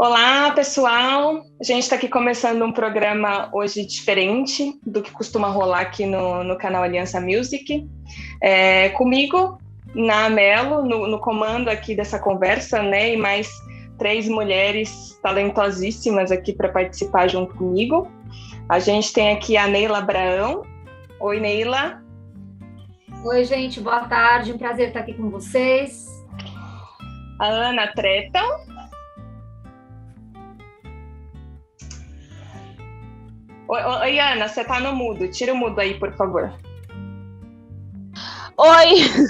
Olá, pessoal! A gente está aqui começando um programa hoje diferente do que costuma rolar aqui no canal Aliança Music. Comigo, na Melo, no comando aqui dessa conversa, né? E mais 3 mulheres talentosíssimas aqui para participar junto comigo. A gente tem aqui a Neila Abraão. Oi, Neila. Oi, gente, boa tarde. Um prazer estar aqui com vocês. A Ana Treta. Oi, Ana, você tá no mudo. Tira o mudo aí, por favor. Oi!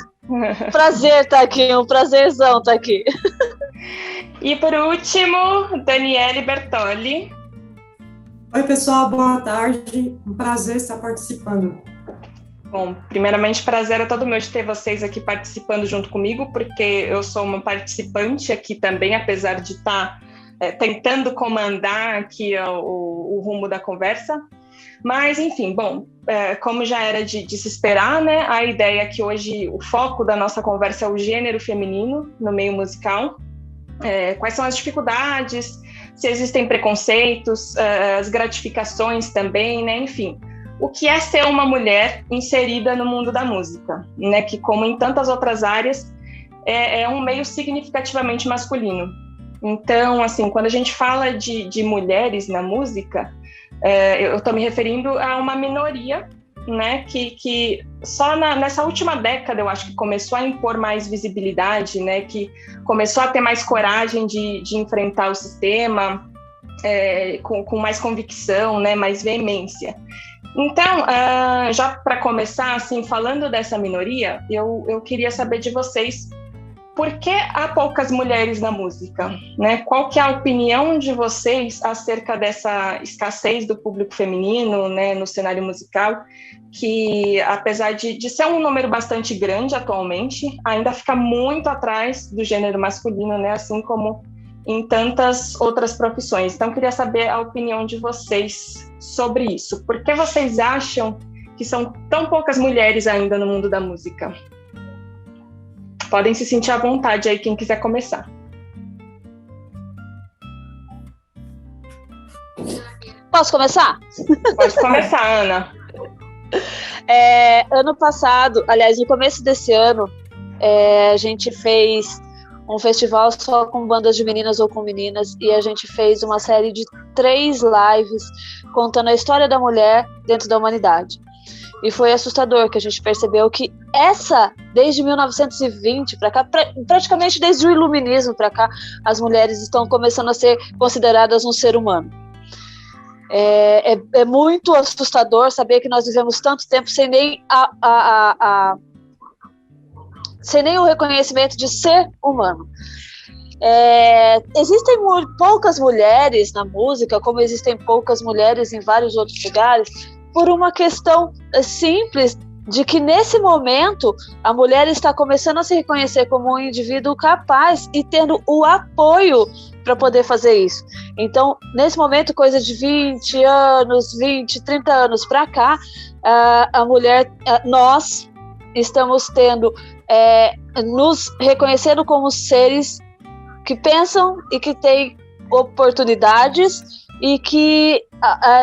Prazer estar aqui, um prazerzão estar aqui. E por último, Daniele Bertoli. Oi, pessoal, boa tarde. Um prazer estar participando. Bom, primeiramente, prazer é todo meu de ter vocês aqui participando junto comigo, porque eu sou uma participante aqui também, apesar de estar tentando comandar aqui o rumo da conversa. Mas, enfim, bom, como já era de se esperar, né, a ideia é que hoje o foco da nossa conversa é o gênero feminino no meio musical. Quais são as dificuldades, se existem preconceitos, as gratificações também, né, enfim. O que é ser uma mulher inserida no mundo da música, né, que, como em tantas outras áreas, é um meio significativamente masculino. Então, assim, quando a gente fala de mulheres na música, eu estou me referindo a uma minoria, né, que só nessa última década eu acho que começou a impor mais visibilidade, né, que começou a ter mais coragem de enfrentar o sistema com mais convicção, né, mais veemência. Então, já para começar, assim, falando dessa minoria, eu queria saber de vocês por que há poucas mulheres na música, né? Qual que é a opinião de vocês acerca dessa escassez do público feminino, né, no cenário musical, que apesar de ser um número bastante grande atualmente, ainda fica muito atrás do gênero masculino, né, assim como em tantas outras profissões. Então, eu queria saber a opinião de vocês sobre isso. Por que vocês acham que são tão poucas mulheres ainda no mundo da música? Podem se sentir à vontade aí, quem quiser começar. Posso começar? Pode começar, Ana. Ano passado, aliás, no começo desse ano, a gente fez um festival só com bandas de meninas ou com meninas, e a gente fez uma série de 3 lives contando a história da mulher dentro da humanidade. E foi assustador que a gente percebeu que desde 1920 para cá, praticamente desde o iluminismo para cá, as mulheres estão começando a ser consideradas um ser humano. É muito assustador saber que nós vivemos tanto tempo sem nem sem nem o reconhecimento de ser humano. Existem poucas mulheres na música, como existem poucas mulheres em vários outros lugares, por uma questão simples de que nesse momento a mulher está começando a se reconhecer como um indivíduo capaz e tendo o apoio para poder fazer isso. Então, nesse momento, coisa de 20 anos, 20, 30 anos para cá, a mulher, nós estamos tendo, nos reconhecendo como seres que pensam e que têm oportunidades e que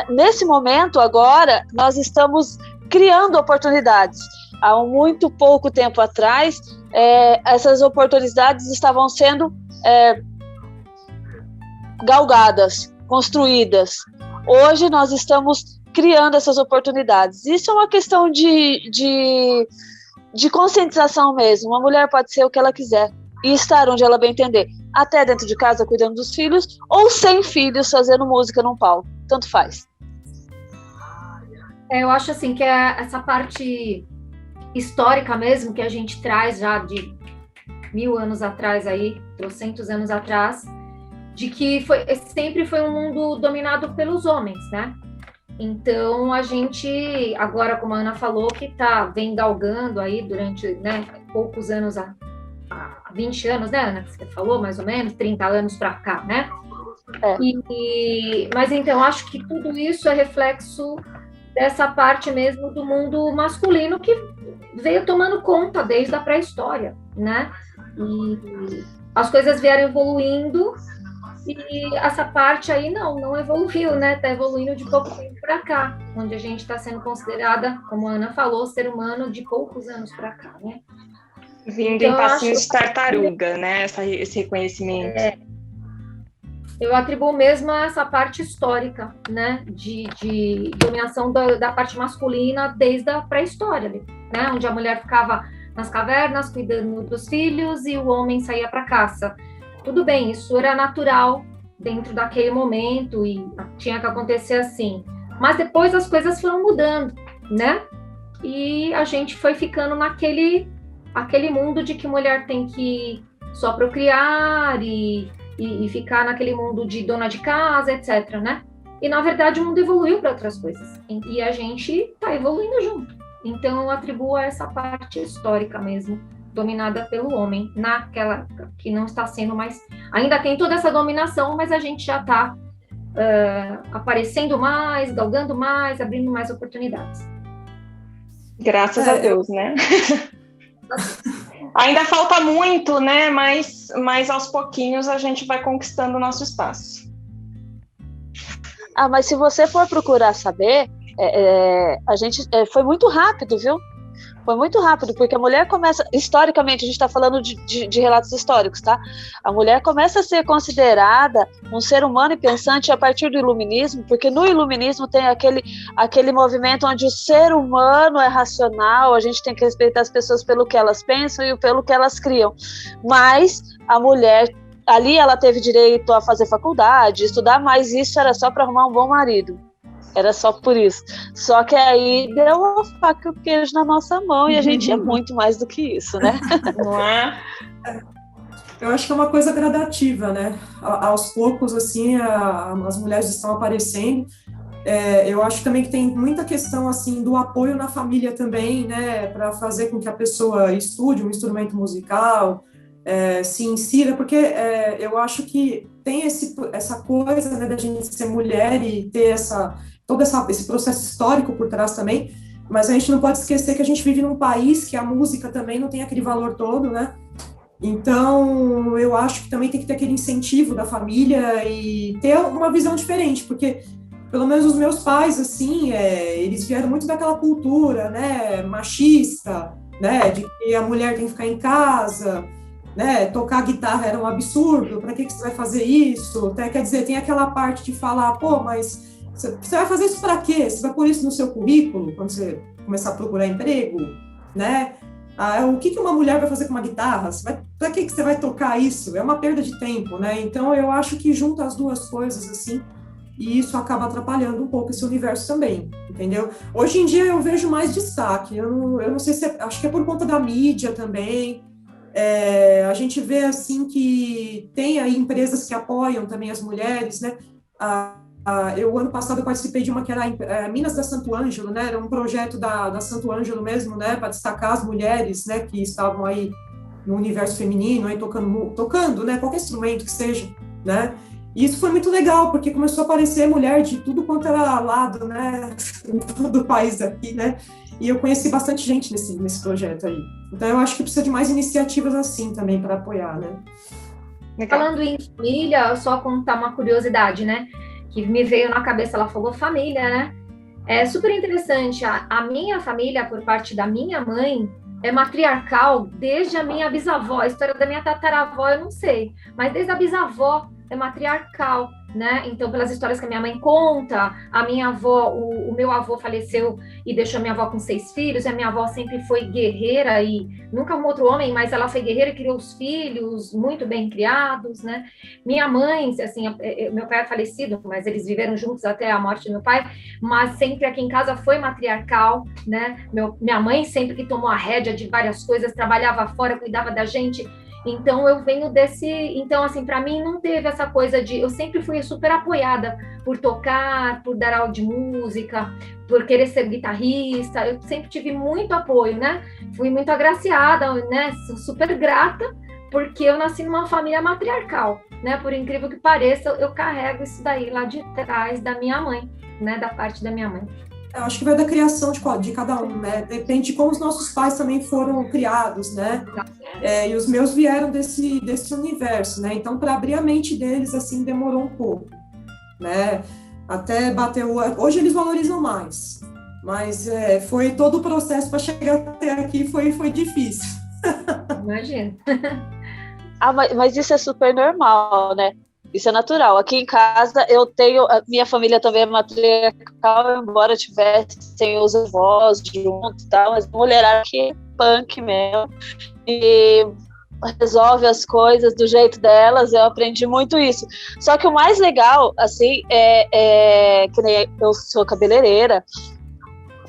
nesse momento agora nós estamos criando oportunidades. Há muito pouco tempo atrás essas oportunidades estavam sendo galgadas, construídas. Hoje nós estamos criando essas oportunidades. Isso é uma questão de conscientização mesmo. Uma mulher pode ser o que ela quiser e estar onde ela bem entender, até dentro de casa cuidando dos filhos ou sem filhos fazendo música num palco, tanto faz. Eu acho assim que essa parte histórica mesmo que a gente traz já de 1000 anos atrás aí, 300 anos atrás, de que sempre foi um mundo dominado pelos homens, né? Então a gente agora, como a Ana falou, que vem galgando aí durante, né, poucos anos, há 20 anos, né, Ana, que você falou, mais ou menos, 30 anos para cá, né? Mas então, acho que tudo isso é reflexo dessa parte mesmo do mundo masculino que veio tomando conta desde a pré-história, né? E as coisas vieram evoluindo E essa parte aí não evoluiu, né? Está evoluindo de pouco tempo para cá, onde a gente está sendo considerada, como a Ana falou, ser humano de poucos anos para cá, né? Vindo então, em passinhos de tartaruga, né? Esse reconhecimento. Eu atribuo mesmo a essa parte histórica, né? De dominação da parte masculina desde a pré-história, né? Onde a mulher ficava nas cavernas cuidando dos filhos e o homem saía para caça. Tudo bem, isso era natural dentro daquele momento e tinha que acontecer assim. Mas depois as coisas foram mudando, né? E a gente foi ficando aquele mundo de que mulher tem que só procriar e ficar naquele mundo de dona de casa, etc, né? E, na verdade, o mundo evoluiu para outras coisas. E a gente está evoluindo junto. Então, eu atribuo a essa parte histórica mesmo, dominada pelo homem, naquela época, que não está sendo mais... Ainda tem toda essa dominação, mas a gente já está aparecendo mais, galgando mais, abrindo mais oportunidades. Graças a Deus, né? Ainda falta muito, né? Mas aos pouquinhos a gente vai conquistando o nosso espaço. Mas se você for procurar saber, a gente foi muito rápido, viu? Foi muito rápido, porque a mulher começa, historicamente, a gente está falando de relatos históricos, tá? A mulher começa a ser considerada um ser humano e pensante a partir do iluminismo, porque no iluminismo tem aquele movimento onde o ser humano é racional, a gente tem que respeitar as pessoas pelo que elas pensam e pelo que elas criam. Mas a mulher, ali ela teve direito a fazer faculdade, estudar, mas isso era só para arrumar um bom marido. Era só por isso. Só que aí deu a faca e o queijo na nossa mão e a gente é muito mais do que isso, né? Não é? Eu acho que é uma coisa gradativa, né? Aos poucos, assim, as mulheres estão aparecendo. Eu acho também que tem muita questão, assim, do apoio na família também, né? Para fazer com que a pessoa estude um instrumento musical, se insira, porque eu acho que tem essa coisa, né, da gente ser mulher e ter todo esse processo histórico por trás também, mas a gente não pode esquecer que a gente vive num país que a música também não tem aquele valor todo, né? Então, eu acho que também tem que ter aquele incentivo da família e ter uma visão diferente, porque, pelo menos os meus pais, assim, eles vieram muito daquela cultura, né, machista, né, de que a mulher tem que ficar em casa, né, tocar guitarra era um absurdo, para que você vai fazer isso? Até, quer dizer, tem aquela parte de falar, pô, mas você vai fazer isso para quê? Você vai pôr isso no seu currículo, quando você começar a procurar emprego, né? O que uma mulher vai fazer com uma guitarra? Para que você vai tocar isso? É uma perda de tempo, né? Então, eu acho que junta as duas coisas, assim, e isso acaba atrapalhando um pouco esse universo também, entendeu? Hoje em dia eu vejo mais destaque, eu não sei se acho que é por conta da mídia também. A gente vê, assim, que tem aí empresas que apoiam também as mulheres, né? Ano passado eu participei de uma que era Minas da Santo Ângelo, né? Era um projeto da Santo Ângelo mesmo, né? Para destacar as mulheres, né? Que estavam aí no universo feminino, aí tocando, né? Qualquer instrumento que seja, né? E isso foi muito legal, porque começou a aparecer mulher de tudo quanto era lado, né? Do país aqui, né? E eu conheci bastante gente nesse projeto aí. Então, eu acho que precisa de mais iniciativas assim também para apoiar, né? Falando em família, só contar uma curiosidade, né? Que me veio na cabeça, ela falou família, né? É super interessante. A minha família, por parte da minha mãe, é matriarcal desde a minha bisavó. A história da minha tataravó eu não sei, mas desde a bisavó é matriarcal, né? Então, pelas histórias que a minha mãe conta, a minha avó, o meu avô faleceu e deixou a minha avó com 6 filhos, e a minha avó sempre foi guerreira e nunca arrumou outro homem, mas ela foi guerreira e criou os filhos muito bem criados, né? Minha mãe, assim, meu pai é falecido, mas eles viveram juntos até a morte do meu pai, mas sempre aqui em casa foi matriarcal, né? Minha mãe sempre que tomou a rédea de várias coisas, trabalhava fora, cuidava da gente. Então, eu venho desse... Então, assim, para mim, não teve essa coisa de... Eu sempre fui super apoiada por tocar, por dar aula de música, por querer ser guitarrista. Eu sempre tive muito apoio, né? Fui muito agraciada, né? Sou super grata, porque eu nasci numa família matriarcal, né? Por incrível que pareça, eu carrego isso daí lá de trás da minha mãe, né? Da parte da minha mãe. Eu acho que vai da criação de cada um, né? Depende de como os nossos pais também foram criados, né? E os meus vieram desse universo, né? Então, para abrir a mente deles, assim, demorou um pouco, né? Até bater Hoje eles valorizam mais, mas foi todo o processo para chegar até aqui, foi difícil. Imagina. Mas isso é super normal, né? Isso é natural. Aqui em casa eu tenho, a minha família também é matriarcal, embora tivessem os avós juntos e tal, mas a mulherada aqui é punk mesmo. E resolve as coisas do jeito delas, eu aprendi muito isso. Só que o mais legal, assim, que nem eu sou cabeleireira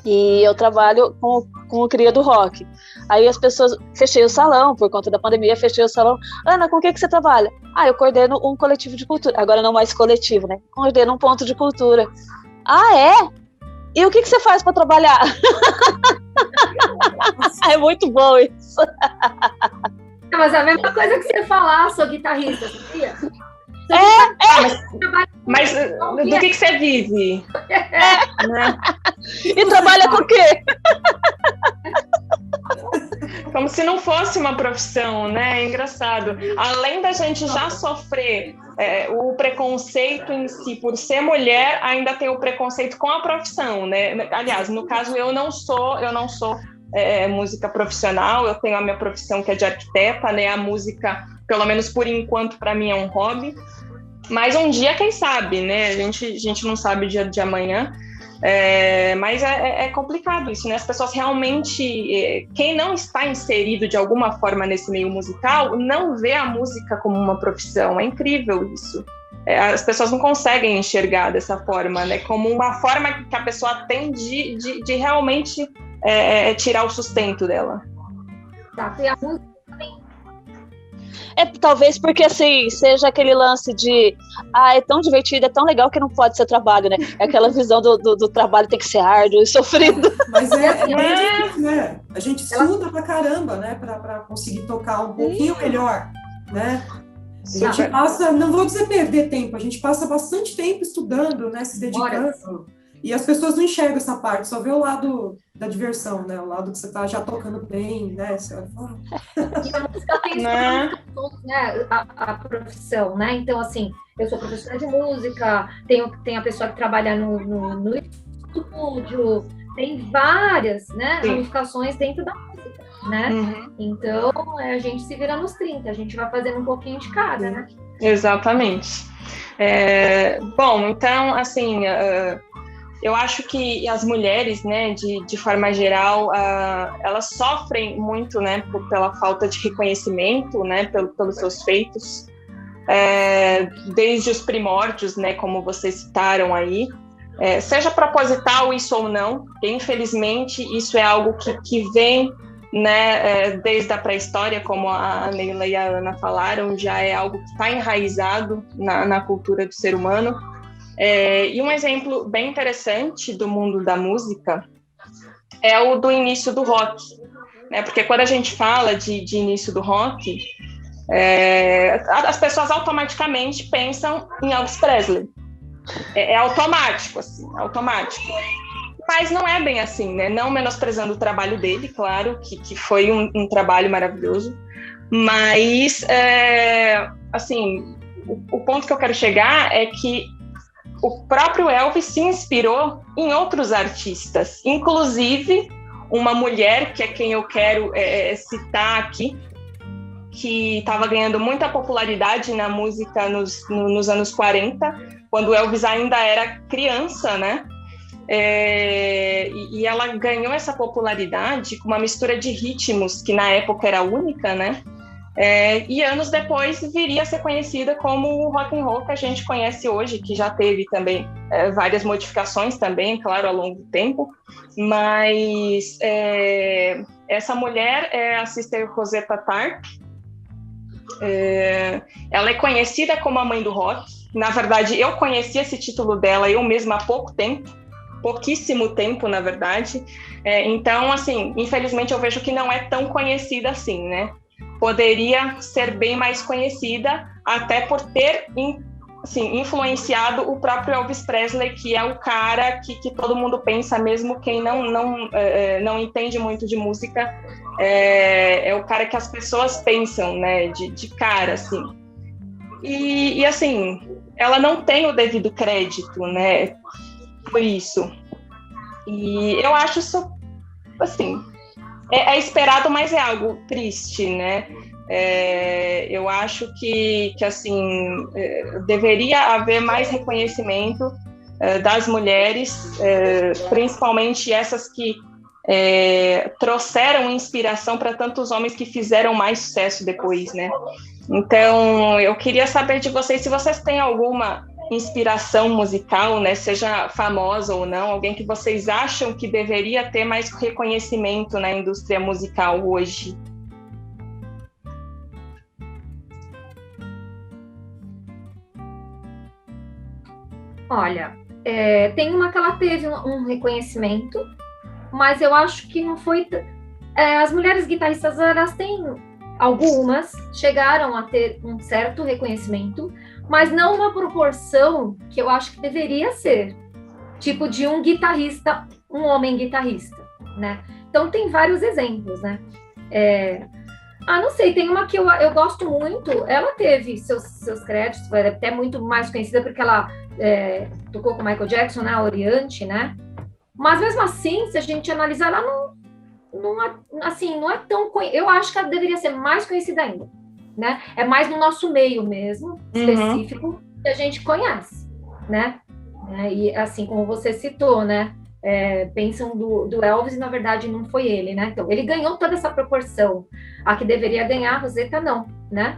e eu trabalho com o cria do rock. Aí as pessoas, fechei o salão, por conta da pandemia, fechei o salão. Ana, com o que você trabalha? Eu coordeno um coletivo de cultura. Agora não mais coletivo, né? Coordeno um ponto de cultura. É? E o que você faz para trabalhar? É muito bom isso. Mas é a mesma coisa que você falar, sou guitarrista, sabia? Mas do que você vive? Né? E trabalha com o quê? Como se não fosse uma profissão, né? É engraçado. Além da gente já sofrer o preconceito em si por ser mulher, ainda tem o preconceito com a profissão, né? Aliás, no caso, eu não sou música profissional, eu tenho a minha profissão que é de arquiteta, né? A música, pelo menos por enquanto, para mim é um hobby. Mas um dia, quem sabe, né? A gente não sabe o dia de amanhã. Mas é complicado isso, né? As pessoas realmente, quem não está inserido de alguma forma nesse meio musical, não vê a música como uma profissão. É incrível isso. As pessoas não conseguem enxergar dessa forma, né? Como uma forma que a pessoa tem de realmente tirar o sustento dela. Tá, e a música também. Talvez porque, assim, seja aquele lance de é tão divertido, é tão legal que não pode ser trabalho, né? É aquela visão do trabalho tem que ser árduo e sofrido. Mas difícil, né? A gente estuda pra caramba, né? Pra conseguir tocar um pouquinho melhor, né? A gente passa, não vou dizer perder tempo, a gente passa bastante tempo estudando, né? Se dedicando. E as pessoas não enxergam essa parte, só vê o lado da diversão, né? O lado que você tá já tocando bem, né? Você vai falar. E a música tem né? A profissão, né? Então, assim, eu sou professora de música, tem a pessoa que trabalha no estúdio, tem várias, né, ramificações dentro da música, né? Uhum. Então, a gente se vira nos 30, a gente vai fazendo um pouquinho de cada, né? Exatamente. Bom, então, assim... eu acho que as mulheres, né, de forma geral, elas sofrem muito, né, pela falta de reconhecimento, né, pelos seus feitos, desde os primórdios, né, como vocês citaram aí, seja proposital isso ou não, porque, infelizmente, isso é algo que vem, né, desde a pré-história, como a Neila e a Ana falaram, já é algo que está enraizado na cultura do ser humano. E um exemplo bem interessante do mundo da música é o do início do rock, né? Porque quando a gente fala de início do rock, as pessoas automaticamente pensam em Elvis Presley. É automático, assim, automático. Mas não é bem assim, né? Não menosprezando o trabalho dele, claro, que foi um trabalho maravilhoso, mas, assim, o ponto que eu quero chegar é que o próprio Elvis se inspirou em outros artistas, inclusive uma mulher, que é quem eu quero citar aqui, que estava ganhando muita popularidade na música nos anos 40, quando o Elvis ainda era criança, né? E ela ganhou essa popularidade com uma mistura de ritmos, que na época era única, né? E anos depois viria a ser conhecida como o rock and roll que a gente conhece hoje, que já teve também várias modificações também, claro, ao longo do tempo, mas essa mulher é a Sister Rosetta Tarp. Ela é conhecida como a mãe do rock. Na verdade, eu conheci esse título dela eu mesma há pouquíssimo tempo, na verdade. Então, assim, infelizmente eu vejo que não é tão conhecida assim, né? Poderia ser bem mais conhecida, até por ter assim, influenciado o próprio Elvis Presley, que é o cara que todo mundo pensa, mesmo quem não entende muito de música, é o cara que as pessoas pensam, né, de cara, assim. E assim, ela não tem o devido crédito, né, por isso. E eu acho isso, assim, é esperado, mas é algo triste, né? Eu acho que assim, deveria haver mais reconhecimento das mulheres, principalmente essas que trouxeram inspiração para tantos homens que fizeram mais sucesso depois, né? Então, eu queria saber de vocês se vocês têm alguma inspiração musical, né, seja famosa ou não, alguém que vocês acham que deveria ter mais reconhecimento na indústria musical hoje. Olha, tem uma que ela teve um reconhecimento, mas eu acho que não foi... as mulheres guitarristas, elas têm... Algumas chegaram a ter um certo reconhecimento, mas não uma proporção que eu acho que deveria ser. Tipo de um guitarrista, um homem guitarrista, né? Então tem vários exemplos, né? Não sei, tem uma que eu gosto muito, ela teve seus créditos, foi até muito mais conhecida porque ela tocou com Michael Jackson, né? A Oriente, né? Mas mesmo assim, se a gente analisar, ela não é tão... Eu acho que ela deveria ser mais conhecida ainda, né? É mais no nosso meio mesmo, específico, que a gente conhece, né? E assim, como você citou, né? Pensam do Elvis e, na verdade, não foi ele, né? Então, ele ganhou toda essa proporção. A que deveria ganhar, a Rosetta, não, né?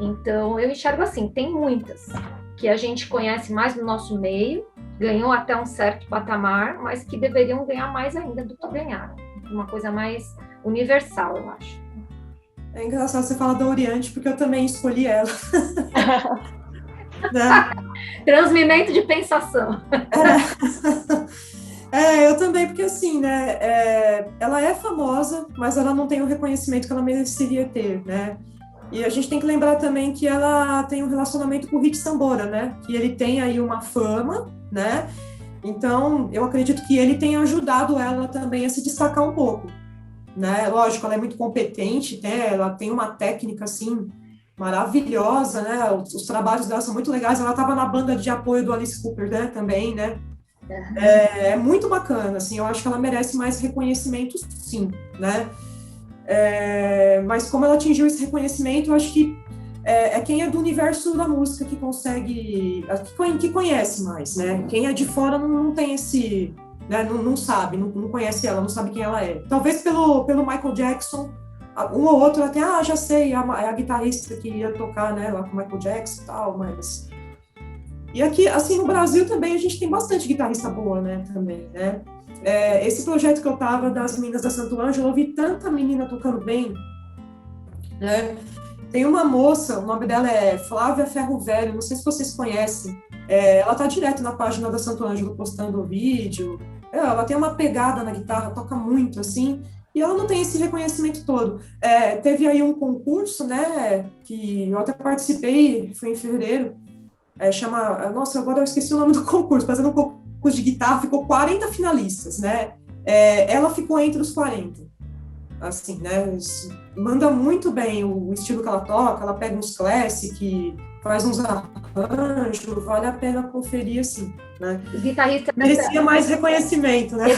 Então, eu enxergo assim, tem muitas que a gente conhece mais no nosso meio, ganhou até um certo patamar, mas que deveriam ganhar mais ainda do que ganharam. Uma coisa mais universal, eu acho. É engraçado você falar da Oriente, porque eu também escolhi ela. Né? Transmimento de pensação. Eu também, porque assim, né, ela é famosa, mas ela não tem o reconhecimento que ela mereceria ter, né? E a gente tem que lembrar também que ela tem um relacionamento com o Hit Sambora, né? Que ele tem aí uma fama, né? Então, eu acredito que ele tenha ajudado ela também a se destacar um pouco, né? Lógico, ela é muito competente, né? Ela tem uma técnica, assim, maravilhosa, né? Os trabalhos dela são muito legais. Ela estava na banda de apoio do Alice Cooper, né? Também, né? É muito bacana, assim. Eu acho que ela merece mais reconhecimento, sim, né? Mas como ela atingiu esse reconhecimento, eu acho que quem é do universo da música que consegue, que conhece mais, né? Quem é de fora não tem esse, né? Não sabe, não conhece ela, não sabe quem ela é. Talvez pelo Michael Jackson, um ou outro até, já sei, é a guitarrista que ia tocar, né, lá com o Michael Jackson e tal, mas... E aqui, assim, no Brasil também a gente tem bastante guitarrista boa, né, também, né? Esse projeto que eu tava das meninas da Santo Ângelo, eu ouvi tanta menina tocando bem, né? Tem uma moça, o nome dela é Flávia Ferro Velho, não sei se vocês conhecem, ela tá direto na página da Santo Ângelo postando o vídeo, ela tem uma pegada na guitarra, toca muito, assim, e ela não tem esse reconhecimento todo. Teve aí um concurso, né, que eu até participei, foi em fevereiro, nossa, agora eu esqueci o nome do concurso, fazendo um concurso de guitarra, ficou 40 finalistas, né, ela ficou entre os 40, assim, né, manda muito bem o estilo que ela toca, ela pega uns classic, faz uns arranjos, vale a pena conferir, assim, né. O guitarrista... Merecia mais reconhecimento, né.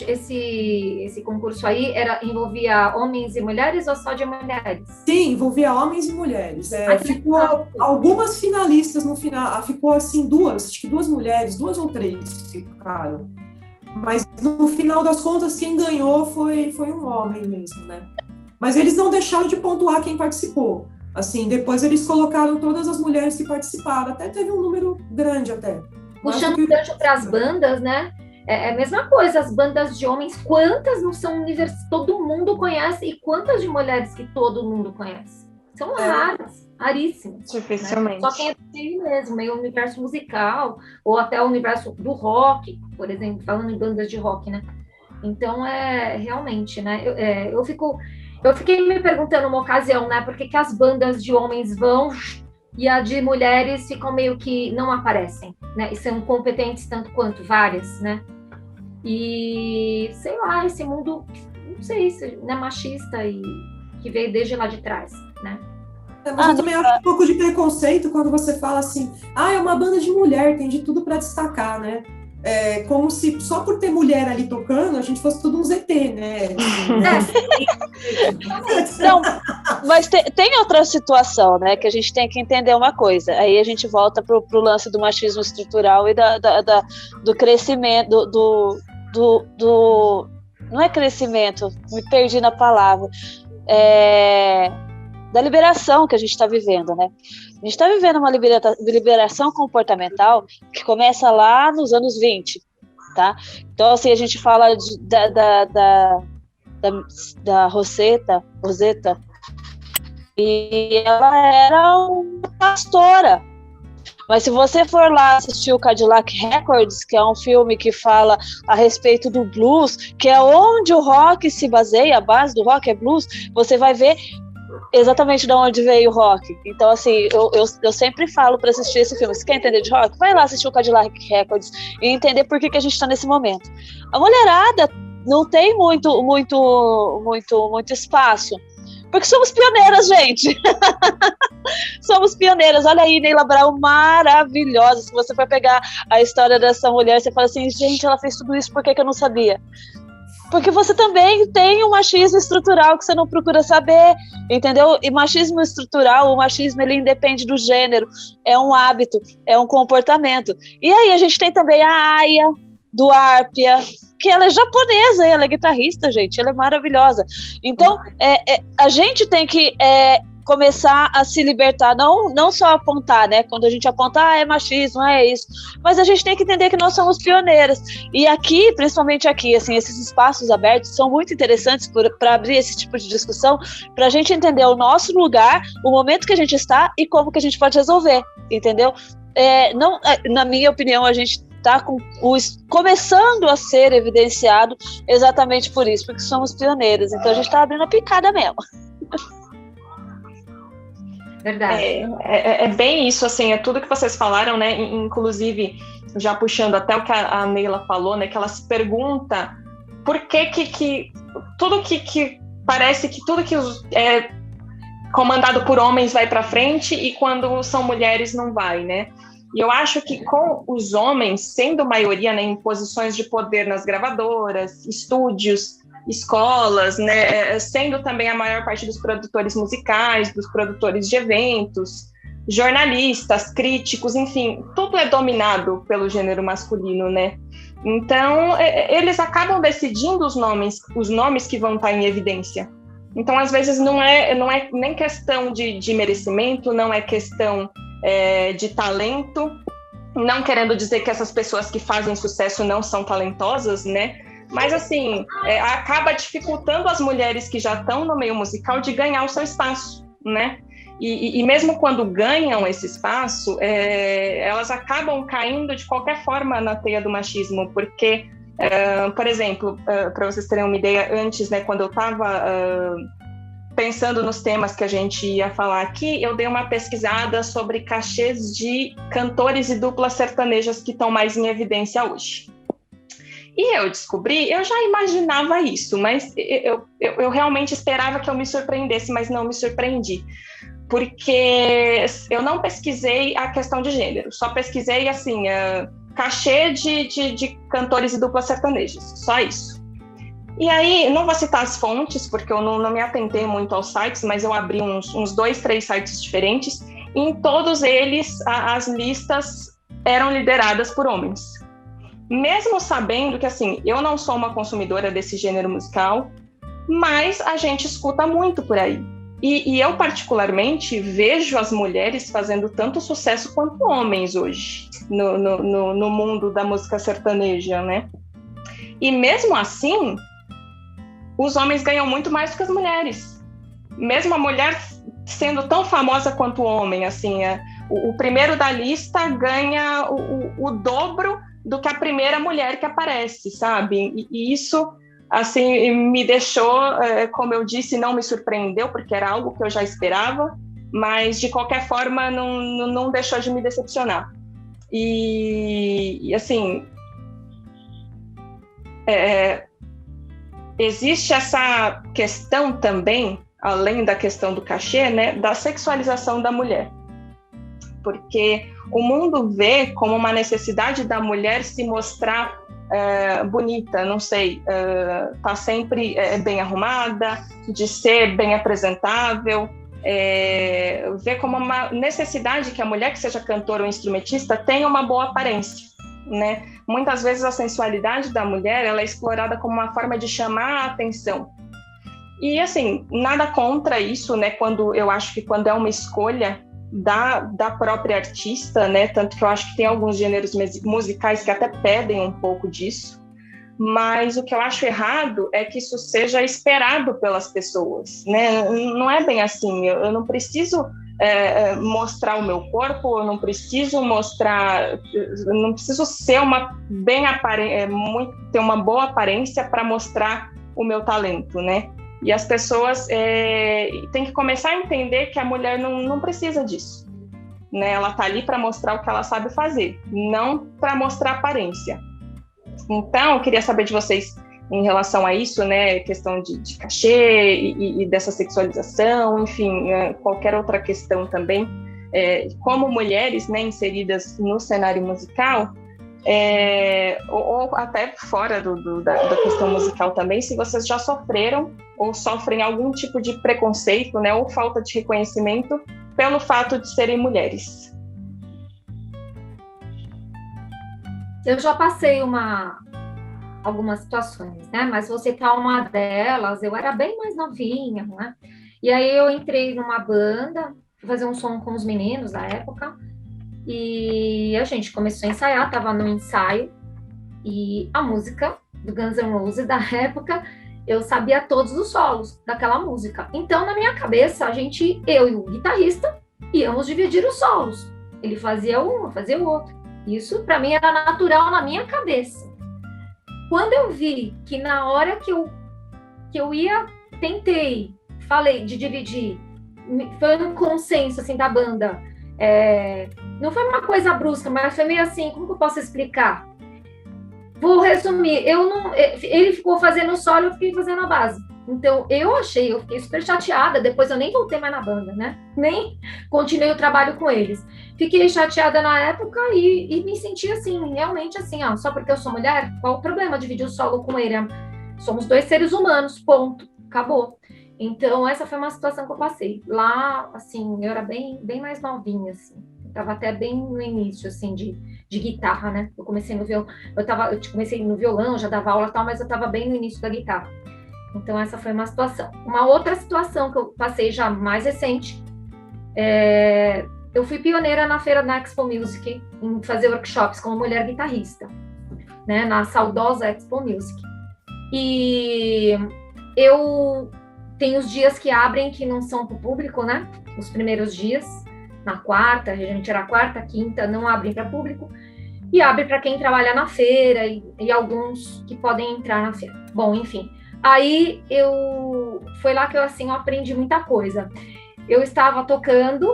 Esse concurso aí envolvia homens e mulheres ou só de mulheres? Sim, envolvia homens e mulheres. Ficou algumas finalistas no final, ficou assim acho que duas mulheres, 2 ou 3 ficaram. Mas no final das contas, quem ganhou foi um homem mesmo, né? Mas eles não deixaram de pontuar quem participou. Assim, depois eles colocaram todas as mulheres que participaram, até teve um número grande até. Puxando o gancho para as bandas, né? É a mesma coisa, as bandas de homens, quantas não são todo mundo conhece, e quantas de mulheres que todo mundo conhece? São raras, raríssimas. Dificilmente. Né? Só quem é do mesmo, meio universo musical, ou até o universo do rock, por exemplo, falando em bandas de rock, né? Então, realmente, né? Eu fiquei me perguntando uma ocasião, né? Por que as bandas de homens vão e a de mulheres ficam meio que não aparecem, né? E são competentes tanto quanto várias, né? E, sei lá, esse mundo, não sei se é machista e que veio desde lá de trás, né? Mas eu também acho um pouco de preconceito quando você fala assim, é uma banda de mulher, tem de tudo para destacar, né? É como se só por ter mulher ali tocando, a gente fosse tudo um ZT, né? Não, mas tem outra situação, né? Que a gente tem que entender uma coisa. Aí a gente volta pro lance do machismo estrutural e do crescimento, não é crescimento, me perdi na palavra. Da liberação que a gente está vivendo, né? A gente está vivendo uma liberação comportamental que começa lá nos anos 20, tá? Então, assim, a gente fala da Rosetta, e ela era uma pastora. Mas se você for lá assistir o Cadillac Records, que é um filme que fala a respeito do blues, que é onde o rock se baseia, a base do rock é blues, você vai ver exatamente de onde veio o rock. Então, assim, eu sempre falo para assistir esse filme. Se quer entender de rock, vai lá assistir o Cadillac Records e entender por que a gente está nesse momento. A mulherada não tem muito espaço, porque somos pioneiras, gente. Somos pioneiras. Olha aí, Neila Brown, maravilhosa. Se você for pegar a história dessa mulher, você fala assim, gente, ela fez tudo isso, por que eu não sabia? Porque você também tem um machismo estrutural que você não procura saber, entendeu? E machismo estrutural, o machismo, ele independe do gênero, é um hábito, é um comportamento. E aí a gente tem também a Aya, do Arpia, que ela é japonesa, ela é guitarrista, gente, ela é maravilhosa. Então, a gente tem que começar a se libertar, não só apontar, né? Quando a gente aponta, é machismo, é isso. Mas a gente tem que entender que nós somos pioneiras. E aqui, principalmente aqui, assim, esses espaços abertos são muito interessantes para abrir esse tipo de discussão, para a gente entender o nosso lugar, o momento que a gente está e como que a gente pode resolver, entendeu? Na minha opinião, a gente está começando a ser evidenciado exatamente por isso, porque somos pioneiras. Então a gente está abrindo a picada mesmo. Verdade. É bem isso, assim, é tudo que vocês falaram, né? Inclusive, já puxando até o que a Neila falou, né? Que ela se pergunta por que tudo que parece que tudo que é comandado por homens vai para frente e quando são mulheres não vai, né? E eu acho que com os homens sendo maioria, né, em posições de poder nas gravadoras, estúdios, escolas, né, sendo também a maior parte dos produtores musicais, dos produtores de eventos, jornalistas, críticos, enfim, tudo é dominado pelo gênero masculino, né? Então, eles acabam decidindo os nomes que vão estar em evidência. Então, às vezes, não é nem questão de merecimento, não é questão de talento, não querendo dizer que essas pessoas que fazem sucesso não são talentosas, né? Mas, assim, acaba dificultando as mulheres que já estão no meio musical de ganhar o seu espaço, né? E mesmo quando ganham esse espaço, elas acabam caindo de qualquer forma na teia do machismo, porque, por exemplo, para vocês terem uma ideia, antes, né, quando eu estava pensando nos temas que a gente ia falar aqui, eu dei uma pesquisada sobre cachês de cantores e duplas sertanejas que estão mais em evidência hoje. E eu descobri, eu já imaginava isso, mas eu realmente esperava que eu me surpreendesse, mas não me surpreendi. Porque eu não pesquisei a questão de gênero, só pesquisei, assim, cachê de cantores e duplas sertanejas, só isso. E aí, não vou citar as fontes, porque eu não me atentei muito aos sites, mas eu abri uns 2, 3 sites diferentes, e em todos eles as listas eram lideradas por homens. Mesmo sabendo que, assim, eu não sou uma consumidora desse gênero musical, mas a gente escuta muito por aí. E eu, particularmente, vejo as mulheres fazendo tanto sucesso quanto homens hoje, no mundo da música sertaneja, né? E mesmo assim, os homens ganham muito mais do que as mulheres. Mesmo a mulher sendo tão famosa quanto o homem, assim, o primeiro da lista ganha o dobro do que a primeira mulher que aparece, sabe? E isso, assim, me deixou, como eu disse, não me surpreendeu, porque era algo que eu já esperava, mas de qualquer forma não deixou de me decepcionar. E assim, existe essa questão também, além da questão do cachê, né, da sexualização da mulher. Porque o mundo vê como uma necessidade da mulher se mostrar bonita, não sei, tá sempre bem arrumada, de ser bem apresentável, vê como uma necessidade que a mulher que seja cantora ou instrumentista tenha uma boa aparência, né? Muitas vezes a sensualidade da mulher ela é explorada como uma forma de chamar a atenção. E assim, nada contra isso, né? Eu acho que quando é uma escolha da própria artista, né? Tanto que eu acho que tem alguns gêneros musicais que até pedem um pouco disso, mas o que eu acho errado é que isso seja esperado pelas pessoas, né? Não é bem assim, eu não preciso mostrar o meu corpo, eu não preciso ser ter uma boa aparência para mostrar o meu talento, né? E as pessoas têm que começar a entender que a mulher não precisa disso, né? Ela está ali para mostrar o que ela sabe fazer, não para mostrar aparência. Então, eu queria saber de vocês em relação a isso, né? Questão de cachê e dessa sexualização, enfim, qualquer outra questão também. Como mulheres, né, inseridas no cenário musical, ou até fora da questão musical também, se vocês já sofreram ou sofrem algum tipo de preconceito, né, ou falta de reconhecimento pelo fato de serem mulheres. Eu já passei algumas situações, né, mas vou citar uma delas. Eu era bem mais novinha, né, e aí eu entrei numa banda, fui fazer um som com os meninos da época, e a gente começou a ensaiar, estava no ensaio, e a música do Guns N' Roses da época, eu sabia todos os solos daquela música. Então, na minha cabeça, eu e o guitarrista íamos dividir os solos. Ele fazia um, eu fazia o outro. Isso, para mim, era natural na minha cabeça. Quando eu vi que na hora que eu falei de dividir, foi um consenso, assim, da banda. Não foi uma coisa brusca, mas foi meio assim, como que eu posso explicar? Vou resumir, ele ficou fazendo o solo, eu fiquei fazendo a base. Então, eu fiquei super chateada, depois eu nem voltei mais na banda, né? Nem continuei o trabalho com eles. Fiquei chateada na época e me senti assim, realmente assim, ó, só porque eu sou mulher, qual o problema de dividir o solo com ele? Somos 2 seres humanos, ponto, acabou. Então, essa foi uma situação que eu passei. Lá, assim, eu era bem, bem mais novinha, assim. Estava até bem no início, assim, de guitarra, né? Eu comecei no violão, comecei no violão, já dava aula e tal, mas eu estava bem no início da guitarra. Então, essa foi uma situação. Uma outra situação que eu passei já mais recente, eu fui pioneira na feira da Expo Music, em fazer workshops como mulher guitarrista, né? Na saudosa Expo Music. E tem os dias que abrem que não são para o público, né? Os primeiros dias, na quarta, geralmente era quarta, quinta, não abrem para público, e abre para quem trabalha na feira e alguns que podem entrar na feira. Bom, enfim, aí foi lá que eu aprendi muita coisa. Eu estava tocando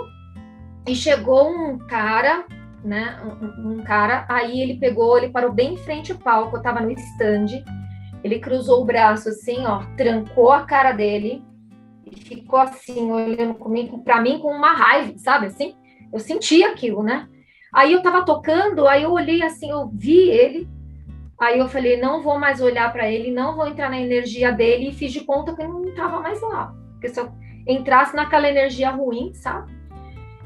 e chegou um cara, né? Um cara, aí ele parou bem em frente ao palco, eu estava no stand. Ele cruzou o braço assim, ó, trancou a cara dele e ficou assim, olhando pra mim com uma raiva, sabe, assim? Eu senti aquilo, né? Aí eu tava tocando, aí eu olhei assim, eu vi ele, aí eu falei, não vou mais olhar pra ele, não vou entrar na energia dele, e fiz de conta que eu não tava mais lá. Porque se eu entrasse naquela energia ruim, sabe?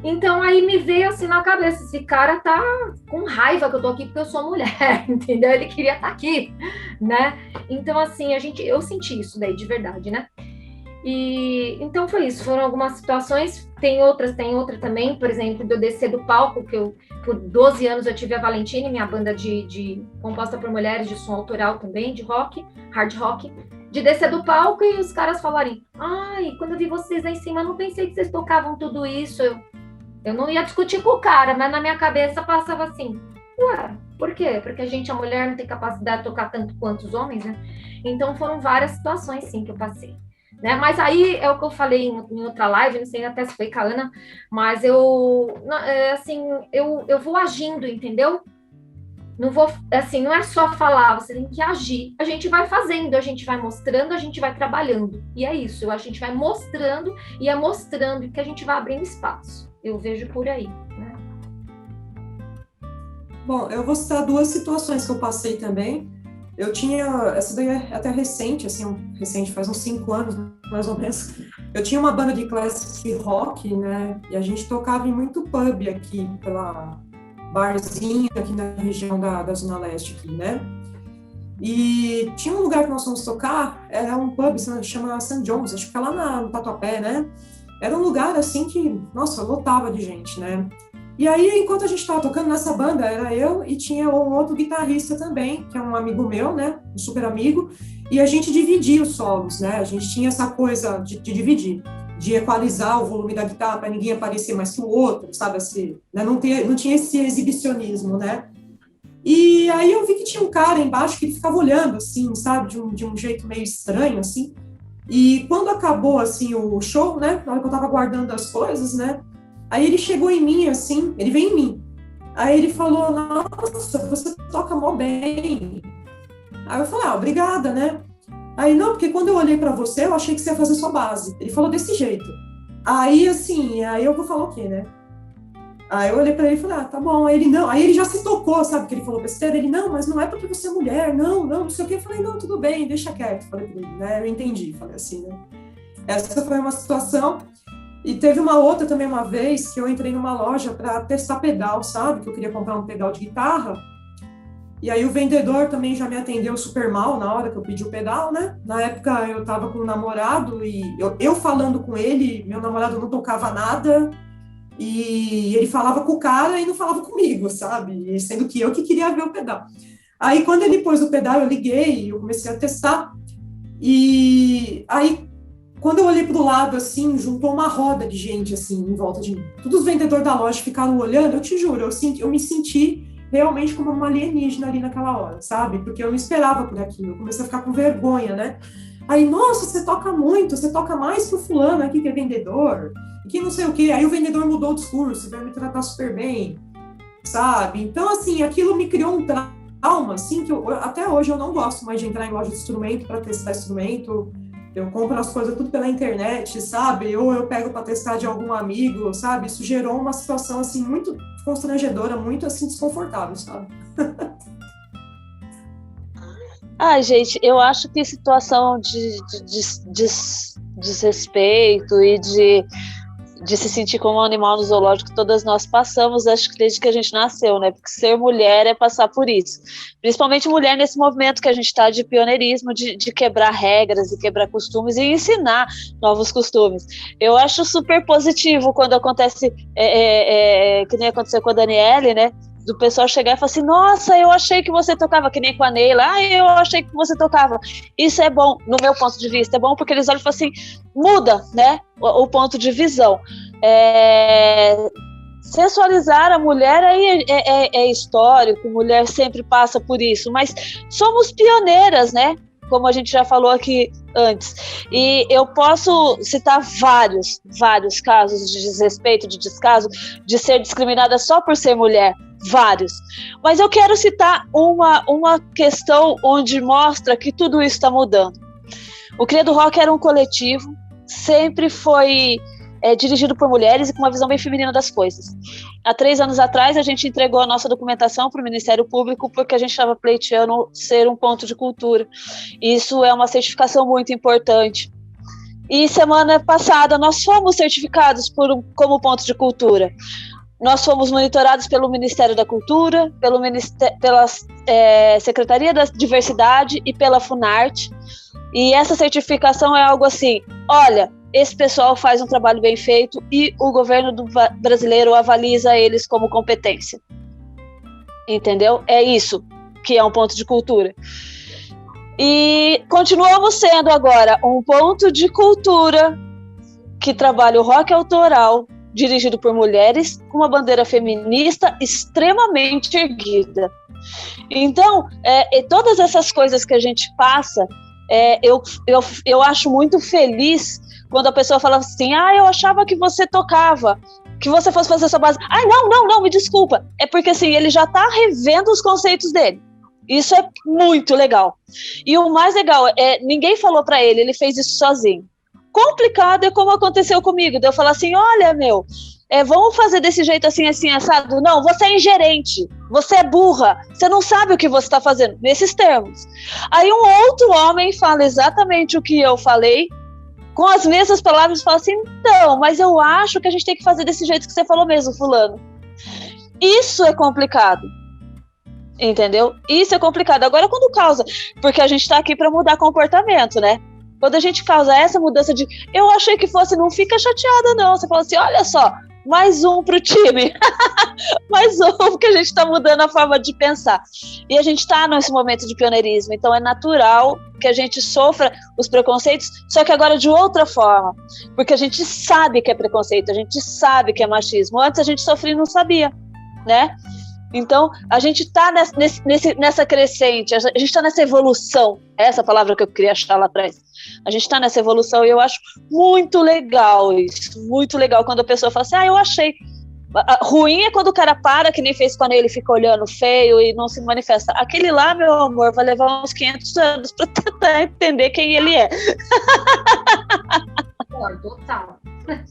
Então, aí me veio assim na cabeça, esse cara tá com raiva que eu tô aqui porque eu sou mulher, entendeu? Ele queria estar aqui, né? Então, assim, eu senti isso daí, de verdade, né? E então foi isso, foram algumas situações, tem outra também, por exemplo, de eu descer do palco, que por 12 anos eu tive a Valentine, minha banda composta por mulheres de som autoral também, de rock, hard rock, de descer do palco e os caras falarem, ai, quando eu vi vocês lá em cima, eu não pensei que vocês tocavam tudo isso, eu não ia discutir com o cara, mas na minha cabeça passava assim, ué, por quê? Porque a mulher não tem capacidade de tocar tanto quanto os homens, né? Então foram várias situações, sim, que eu passei. né? Mas aí é o que eu falei em outra live, não sei até se foi com a Ana, mas eu vou agindo, entendeu? Não vou, assim, não é só falar, você tem que agir. A gente vai fazendo, a gente vai mostrando, a gente vai trabalhando. E é isso, a gente vai mostrando e é mostrando que a gente vai abrindo espaço. Eu vejo por aí, né? Bom, eu vou citar 2 situações que eu passei também. Eu tinha, essa daí é até recente, assim, faz uns 5 anos, mais ou menos. Eu tinha uma banda de classic rock, né? E a gente tocava em muito pub aqui, pela barzinho aqui na região da Zona Leste aqui, né? E tinha um lugar que nós fomos tocar, era um pub, chama St. John's, acho que é lá no Tatuapé, né? Era um lugar, assim, que, nossa, lotava de gente, né? E aí, enquanto a gente estava tocando nessa banda, era eu e tinha um outro guitarrista também, que é um amigo meu, né? Um super amigo, e a gente dividia os solos, né? A gente tinha essa coisa de dividir, de equalizar o volume da guitarra para ninguém aparecer mais que o outro, sabe assim, né? Não tinha esse exibicionismo, né? E aí eu vi que tinha um cara embaixo que ele ficava olhando, assim, sabe, de um jeito meio estranho, assim. E quando acabou, assim, o show, né, na hora que eu tava guardando as coisas, né, aí ele chegou em mim, assim, ele veio em mim. Aí ele falou, nossa, você toca mó bem. Aí eu falei, obrigada, né? Aí, não, porque quando eu olhei pra você, eu achei que você ia fazer sua base. Ele falou desse jeito. Aí, assim, aí eu vou falar o quê, né? Aí eu olhei pra ele e falei, tá bom. Aí ele, não. Aí ele já se tocou, sabe, que ele falou besteira. Ele, não, mas não é porque você é mulher, não sei o quê. Eu falei, não, tudo bem, deixa quieto. Falei pra ele, né? Eu entendi, falei assim, né? Essa foi uma situação. E teve uma outra também, uma vez, que eu entrei numa loja pra testar pedal, sabe? Que eu queria comprar um pedal de guitarra. E aí o vendedor também já me atendeu super mal na hora que eu pedi o pedal, né? Na época eu tava com um namorado e eu falando com ele, meu namorado não tocava nada e ele falava com o cara e não falava comigo, sabe? Sendo que eu que queria ver o pedal. Aí quando ele pôs o pedal, eu liguei, eu comecei a testar e aí quando eu olhei pro lado, assim, juntou uma roda de gente, assim, em volta de mim. Todos os vendedores da loja ficaram olhando, eu te juro, eu me senti realmente como uma alienígena ali naquela hora, sabe? Porque eu não esperava por aquilo, eu comecei a ficar com vergonha, né? Aí, nossa, você toca muito, você toca mais que o fulano aqui que é vendedor, que não sei o quê. Aí o vendedor mudou o discurso, veio me tratar super bem, sabe? Então, assim, aquilo me criou um trauma, assim, que até hoje eu não gosto mais de entrar em loja de instrumento para testar instrumento. Eu compro as coisas tudo pela internet, sabe? Ou eu pego para testar de algum amigo, sabe? Isso gerou uma situação, assim, muito constrangedora, muito, assim, desconfortável, sabe? Gente, eu acho que situação de desrespeito e de se sentir como um animal no zoológico, todas nós passamos, acho que desde que a gente nasceu, né? Porque ser mulher é passar por isso. Principalmente mulher nesse movimento que a gente está de pioneirismo, de quebrar regras e quebrar costumes e ensinar novos costumes. Eu acho super positivo quando acontece, que nem aconteceu com a Daniele, né? Do pessoal chegar e falar assim, nossa, eu achei que você tocava, que nem com a Neila, eu achei que você tocava. Isso é bom, no meu ponto de vista, é bom porque eles olham e falam assim, muda, né, o ponto de visão. Sensualizar a mulher aí é histórico, mulher sempre passa por isso, mas somos pioneiras, né, como a gente já falou aqui antes. E eu posso citar vários casos de desrespeito, de descaso, de ser discriminada só por ser mulher. Vários. Mas eu quero citar uma questão onde mostra que tudo isso está mudando. O Cria do Rock era um coletivo, sempre foi dirigido por mulheres e com uma visão bem feminina das coisas. Há 3 anos atrás, a gente entregou a nossa documentação para o Ministério Público porque a gente estava pleiteando ser um ponto de cultura. Isso é uma certificação muito importante. E semana passada, nós fomos certificados como ponto de cultura. Nós fomos monitorados pelo Ministério da Cultura, pela Secretaria da Diversidade e pela Funarte. E essa certificação é algo assim, olha, esse pessoal faz um trabalho bem feito e o governo brasileiro avaliza eles como competência. Entendeu? É isso que é um ponto de cultura. E continuamos sendo agora um ponto de cultura que trabalha o rock autoral, dirigido por mulheres, com uma bandeira feminista extremamente erguida. Então, todas essas coisas que a gente passa, eu acho muito feliz quando a pessoa fala assim, eu achava que você tocava, que você fosse fazer essa base. Não, me desculpa. É porque assim, ele já está revendo os conceitos dele. Isso é muito legal. E o mais legal ninguém falou para ele, ele fez isso sozinho. Complicado é como aconteceu comigo. Eu falar assim, olha, vamos fazer desse jeito assim, assim, assado. Não, você é ingerente, você é burra, você não sabe o que você está fazendo, nesses termos. Aí um outro homem fala exatamente o que eu falei, com as mesmas palavras, fala assim, então, mas eu acho que a gente tem que fazer desse jeito que você falou mesmo, fulano. Isso é complicado. Entendeu? Isso é complicado. Agora, quando causa, porque a gente está aqui para mudar comportamento, né? Quando a gente causa essa mudança de, eu achei que fosse, não fica chateada, não. Você fala assim, olha só, mais um para o time. Mais um, porque a gente está mudando a forma de pensar. E a gente está nesse momento de pioneirismo, então é natural que a gente sofra os preconceitos, só que agora de outra forma. Porque a gente sabe que é preconceito, a gente sabe que é machismo. Antes a gente sofria e não sabia, né? Então, a gente está nessa crescente, a gente está nessa evolução, essa palavra que eu queria achar lá atrás. A gente está nessa evolução e eu acho muito legal isso, muito legal quando a pessoa fala assim, eu achei. Ruim é quando o cara para, que nem fez quando ele fica olhando feio e não se manifesta. Aquele lá, meu amor, vai levar uns 500 anos para tentar entender quem ele é. Total. Né?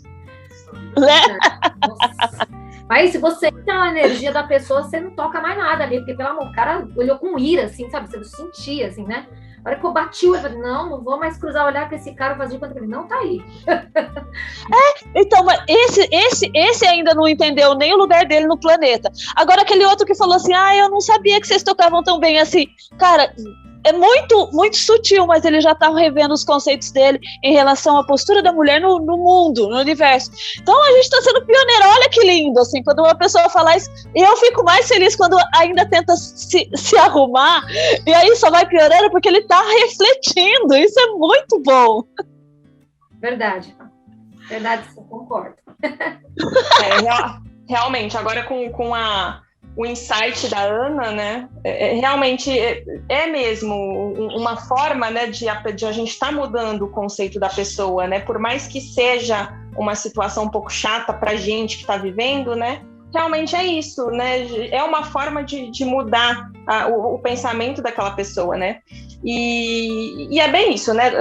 Nossa. Mas se você entra na energia da pessoa, você não toca mais nada ali, porque, pelo amor, o cara olhou com ira, assim, sabe? Você sentia, assim, né? Na hora que eu bati, eu falei, não vou mais cruzar o olhar com esse cara, fazer quando ele não tá aí. Então, mas esse ainda não entendeu nem o lugar dele no planeta. Agora, aquele outro que falou assim, eu não sabia que vocês tocavam tão bem assim. Cara, é muito, muito sutil, mas ele já está revendo os conceitos dele em relação à postura da mulher no mundo, no universo. Então a gente está sendo pioneiro, olha que lindo, assim, quando uma pessoa fala isso, eu fico mais feliz quando ainda tenta se arrumar, e aí só vai piorando porque ele está refletindo, isso é muito bom. Verdade, eu concordo. Realmente, agora com o insight da Ana, né, realmente é mesmo uma forma, né, de a gente estar mudando o conceito da pessoa, né, por mais que seja uma situação um pouco chata para a gente que está vivendo, né, realmente é isso, né, é uma forma de mudar o pensamento daquela pessoa, né, e é bem isso, né,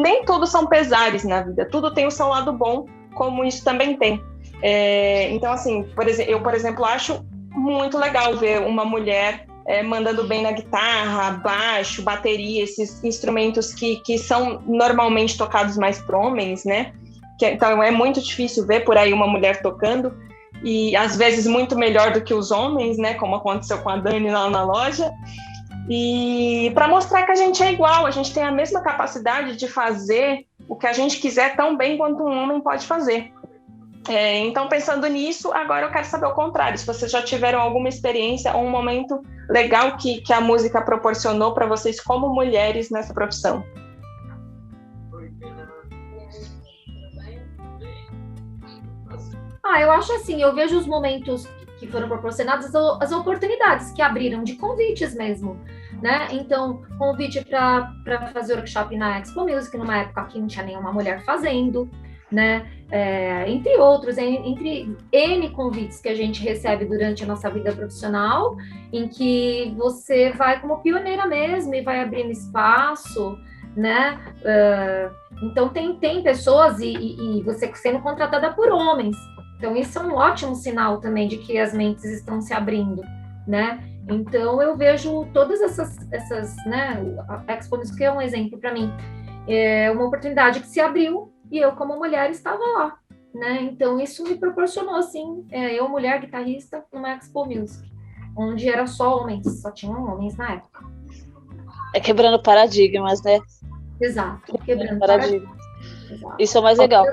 nem todos são pesares na vida, tudo tem o seu lado bom, como isso também tem. Então, assim, por exemplo, acho muito legal ver uma mulher mandando bem na guitarra, baixo, bateria, esses instrumentos que são normalmente tocados mais por homens, né? Então é muito difícil ver por aí uma mulher tocando, e às vezes muito melhor do que os homens, né? Como aconteceu com a Dani lá na loja. E para mostrar que a gente é igual, a gente tem a mesma capacidade de fazer o que a gente quiser tão bem quanto um homem pode fazer. Então, pensando nisso, agora eu quero saber o contrário, se vocês já tiveram alguma experiência ou um momento legal que a música proporcionou para vocês como mulheres nessa profissão. Eu acho assim, eu vejo os momentos que foram proporcionados, as oportunidades que abriram de convites mesmo, né? Então, convite para fazer workshop na Expo Music, numa época que não tinha nenhuma mulher fazendo, né? Entre outros, entre N convites que a gente recebe durante a nossa vida profissional, em que você vai como pioneira mesmo e vai abrindo espaço, né? Então tem pessoas e você sendo contratada por homens, então isso é um ótimo sinal também de que as mentes estão se abrindo, né? Então eu vejo todas essas né? A Expo Music é um exemplo para mim, é uma oportunidade que se abriu e eu, como mulher, estava lá, né? Então, isso me proporcionou, assim, eu, mulher guitarrista, numa Expo Music, onde era só homens, só tinham homens na época. Quebrando paradigmas, né? Exato, quebrando paradigmas. Exato. Isso é o mais legal.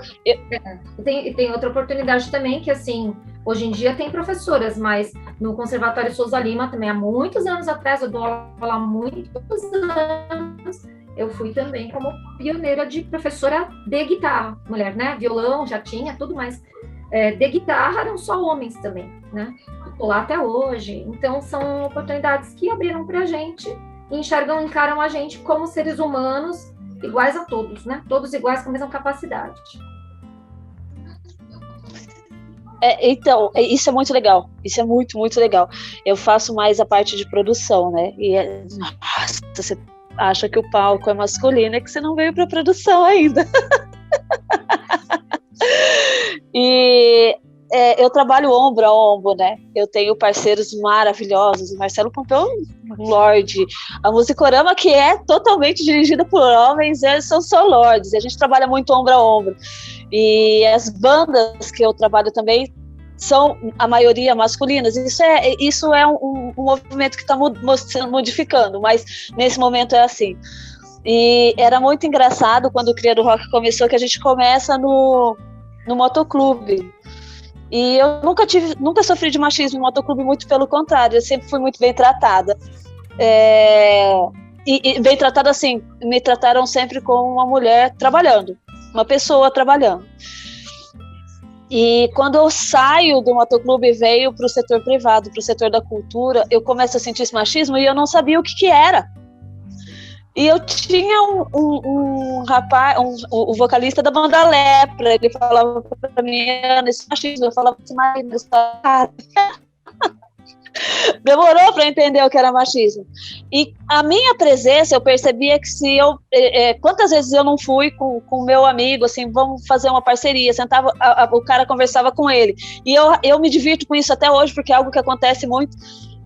Tem outra oportunidade também, que, assim, hoje em dia tem professoras, mas no Conservatório Souza Lima, também há muitos anos atrás, eu dou aula há muitos anos, eu fui também como pioneira de professora de guitarra, mulher, né? Violão já tinha, tudo mais. De guitarra eram só homens também, né? Estou lá até hoje. Então, são oportunidades que abriram para a gente, encaram a gente como seres humanos iguais a todos, né? Todos iguais com a mesma capacidade. Então, isso é muito legal. Isso é muito, muito legal. Eu faço mais a parte de produção, né? Nossa, você acha que o palco é masculino, é que você não veio para produção ainda. E eu trabalho ombro a ombro, né? Eu tenho parceiros maravilhosos, o Marcelo Pompeu, Lorde, a Musicorama, que é totalmente dirigida por homens, eles são só lords, a gente trabalha muito ombro a ombro. E as bandas que eu trabalho também são, a maioria, masculinas. Isso é um movimento que está modificando, mas nesse momento é assim. E era muito engraçado quando o Cria do Rock começou, que a gente começa no motoclube. E eu nunca sofri de machismo em motoclube, muito pelo contrário, eu sempre fui muito bem tratada. E bem tratada assim, me trataram sempre como uma mulher trabalhando, uma pessoa trabalhando. E quando eu saio do motoclube e venho para o setor privado, para o setor da cultura, eu começo a sentir esse machismo e eu não sabia o que era. E eu tinha um rapaz, o vocalista da banda Lepra, ele falava para mim, esse machismo, eu falava assim, mas demorou para entender o que era machismo. E a minha presença, eu percebia que se eu... quantas vezes eu não fui com o meu amigo, assim, vamos fazer uma parceria, sentava, o cara conversava com ele. E eu me divirto com isso até hoje, porque é algo que acontece muito.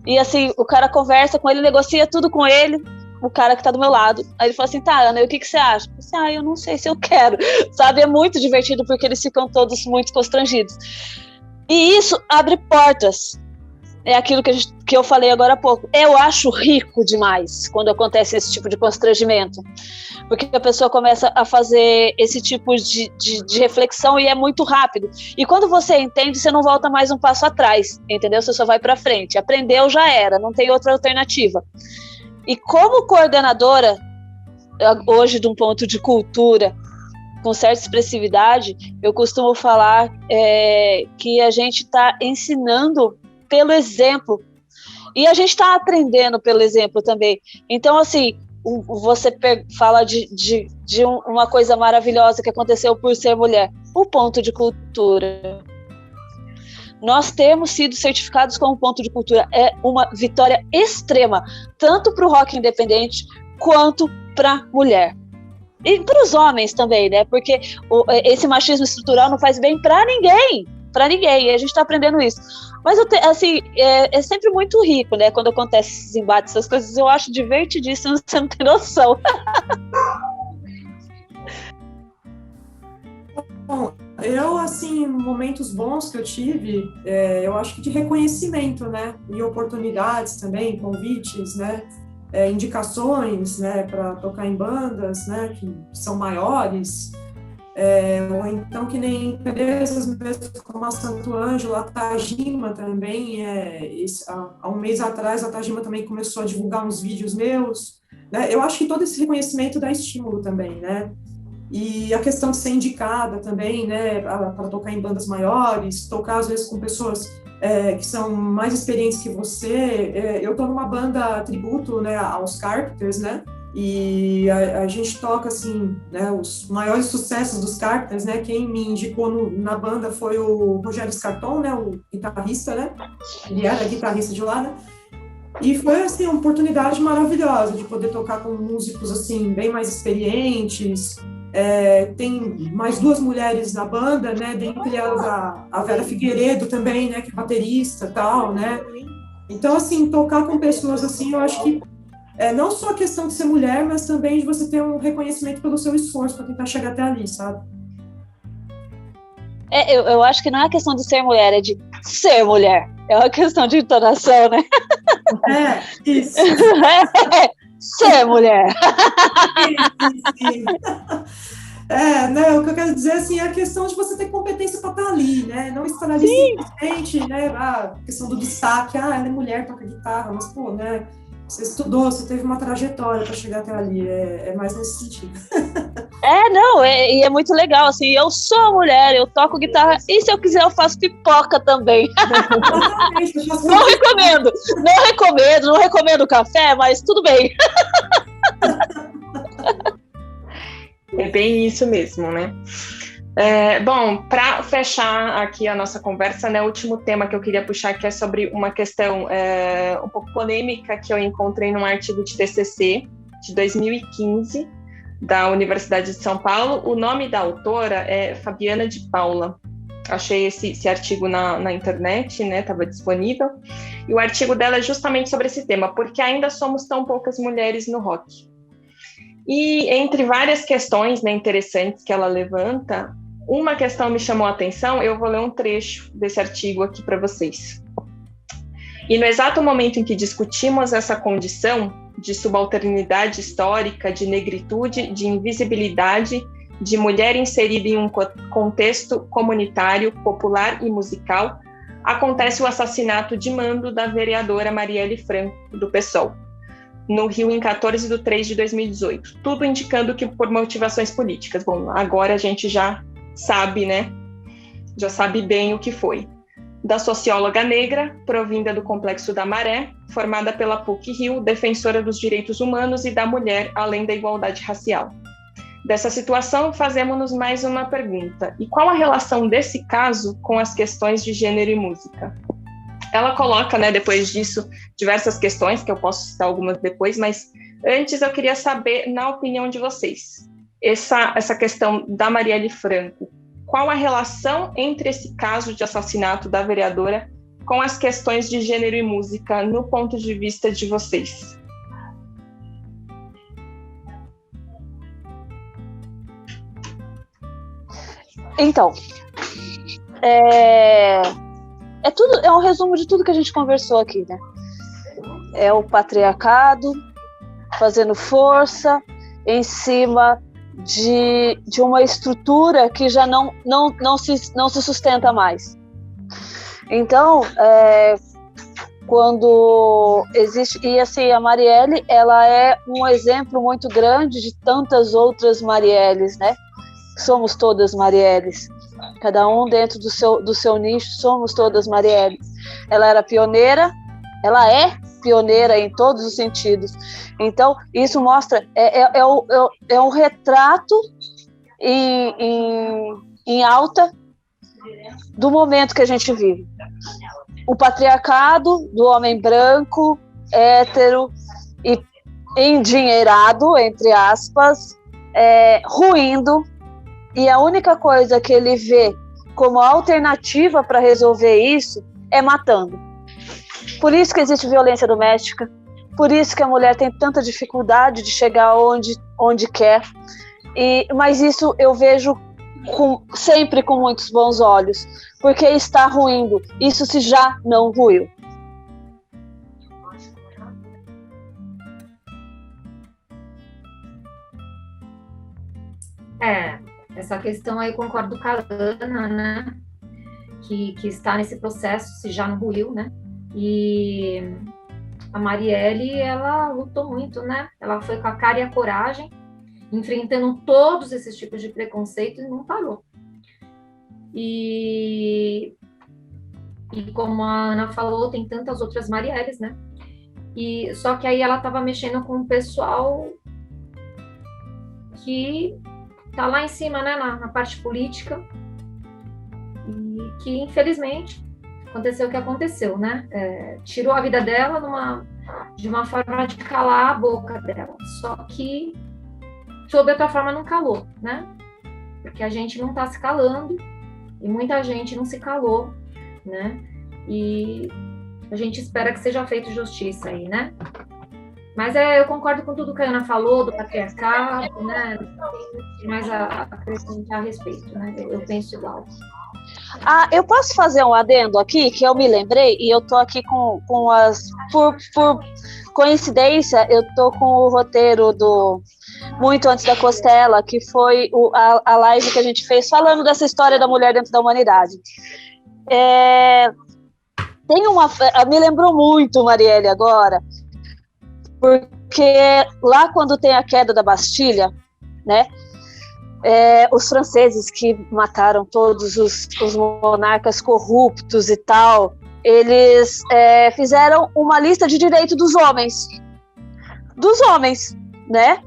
E assim, o cara conversa com ele, negocia tudo com ele, o cara que tá do meu lado. Aí ele falou assim, tá, Ana, e o que você acha? Eu disse, eu não sei se eu quero. Sabe, é muito divertido, porque eles ficam todos muito constrangidos. E isso abre portas. É aquilo que eu falei agora há pouco. Eu acho rico demais quando acontece esse tipo de constrangimento, porque a pessoa começa a fazer esse tipo de reflexão e é muito rápido. E quando você entende, você não volta mais um passo atrás, entendeu? Você só vai para frente. Aprendeu, já era, não tem outra alternativa. E como coordenadora, hoje, de um ponto de cultura, com certa expressividade, eu costumo falar que a gente está ensinando pelo exemplo, e a gente está aprendendo pelo exemplo também. Então, assim, você fala de uma coisa maravilhosa que aconteceu por ser mulher, o ponto de cultura. Nós temos sido certificados como ponto de cultura, é uma vitória extrema, tanto para o rock independente, quanto para a mulher. E para os homens também, né? Porque esse machismo estrutural não faz bem para ninguém, e a gente está aprendendo isso. Mas assim, é sempre muito rico, né? Quando acontece esses embates, essas coisas, eu acho divertidíssimo, você não tem noção. Bom, eu, assim, momentos bons que eu tive, eu acho que de reconhecimento, né? E oportunidades também, convites, né? Indicações, né? Para tocar em bandas, né? Que são maiores. Ou então que nem empresas mesmo como a Santo Ângelo, a Tajima também, há um mês atrás a Tajima também começou a divulgar uns vídeos meus, né? Eu acho que todo esse reconhecimento dá estímulo também, né? E a questão de ser indicada também, né, para tocar em bandas maiores, tocar às vezes com pessoas que são mais experientes que você. Eu estou numa banda tributo, né, aos Carpenters, né? E a gente toca, assim, né, os maiores sucessos dos Carpenters, né? Quem me indicou na banda foi o Rogério Scarton, né? O guitarrista, né? Ele era guitarrista de lá, né? E foi, assim, uma oportunidade maravilhosa de poder tocar com músicos, assim, bem mais experientes. Tem mais 2 mulheres na banda, né? Dentre elas a Vera Figueiredo também, né? Que é baterista e tal, né? Então, assim, tocar com pessoas assim, eu acho que não só a questão de ser mulher, mas também de você ter um reconhecimento pelo seu esforço para tentar chegar até ali, sabe? Eu acho que não é a questão de ser mulher, é de ser mulher. É uma questão de entonação, né? Isso. Ser mulher. Isso. Né, o que eu quero dizer, assim, é a questão de você ter competência para estar ali, né? Não estar ali simplesmente, né? A questão do destaque, ela é mulher, toca guitarra, mas, pô, né? Você estudou, você teve uma trajetória para chegar até ali, é mais nesse sentido. E é muito legal, assim, eu sou mulher, eu toco guitarra, e se eu quiser eu faço pipoca também. Não recomendo café, mas tudo bem. É bem isso mesmo, né? Bom, para fechar aqui a nossa conversa, né, o último tema que eu queria puxar aqui é sobre uma questão um pouco polêmica que eu encontrei num artigo de TCC de 2015 da Universidade de São Paulo. O nome da autora é Fabiana de Paula. Achei esse artigo na internet, né, estava disponível, e o artigo dela é justamente sobre esse tema, porque ainda somos tão poucas mulheres no rock. E entre várias questões, né, interessantes que ela levanta, uma questão me chamou a atenção, eu vou ler um trecho desse artigo aqui para vocês. E no exato momento em que discutimos essa condição de subalternidade histórica, de negritude, de invisibilidade, de mulher inserida em um contexto comunitário, popular e musical, acontece o assassinato de mando da vereadora Marielle Franco, do PSOL, no Rio em 14 de 3 de 2018, tudo indicando que por motivações políticas. Bom, agora a gente já sabe, né? Já sabe bem o que foi. Da socióloga negra, provinda do Complexo da Maré, formada pela PUC-Rio, defensora dos direitos humanos e da mulher, além da igualdade racial. Dessa situação, fazemos-nos mais uma pergunta. E qual a relação desse caso com as questões de gênero e música? Ela coloca, né, depois disso, diversas questões, que eu posso citar algumas depois, mas antes eu queria saber, na opinião de vocês, essa questão da Marielle Franco, qual a relação entre esse caso de assassinato da vereadora com as questões de gênero e música, no ponto de vista de vocês? Então, é um resumo de tudo que a gente conversou aqui, né? É o patriarcado fazendo força em cima de uma estrutura que já não se sustenta mais. Então, quando existe... E assim, a Marielle, ela é um exemplo muito grande de tantas outras Marielles, né? Somos todas Marielles. Cada um dentro do seu nicho, somos todas Marielles. Ela era pioneira, ela é pioneira em todos os sentidos. Então, isso mostra, é um retrato em alta do momento que a gente vive. O patriarcado do homem branco, hétero e endinheirado, entre aspas, ruindo, e a única coisa que ele vê como alternativa para resolver isso é matando. Por isso que existe violência doméstica, por isso que a mulher tem tanta dificuldade de chegar onde quer, mas isso eu vejo sempre com muitos bons olhos, porque está ruindo, isso se já não ruiu. Essa questão aí concordo com a Ana, né, que está nesse processo, se já não ruiu, né, e a Marielle, ela lutou muito, né, ela foi com a cara e a coragem, enfrentando todos esses tipos de preconceito e não parou. E como a Ana falou, tem tantas outras Marielles, né, só que aí ela estava mexendo com o pessoal que tá lá em cima, né, na parte política, e que, infelizmente, aconteceu o que aconteceu, né? Tirou a vida dela de uma forma de calar a boca dela. Só que, sob outra forma, não calou, né? Porque a gente não tá se calando, e muita gente não se calou, né? E a gente espera que seja feita justiça aí, né? Mas eu concordo com tudo que a Ana falou, do patriarcado, né? Não tem mais a acrescentar a respeito, né? Eu penso igual. Eu posso fazer um adendo aqui, que eu me lembrei, e eu tô aqui com as... Por coincidência, eu tô com o roteiro do Muito Antes da Costela, que foi a live que a gente fez falando dessa história da mulher dentro da humanidade. Me lembrou muito, Marielle, agora, porque lá quando tem a queda da Bastilha, né, os franceses que mataram todos os monarcas corruptos e tal, eles fizeram uma lista de direitos dos homens, né,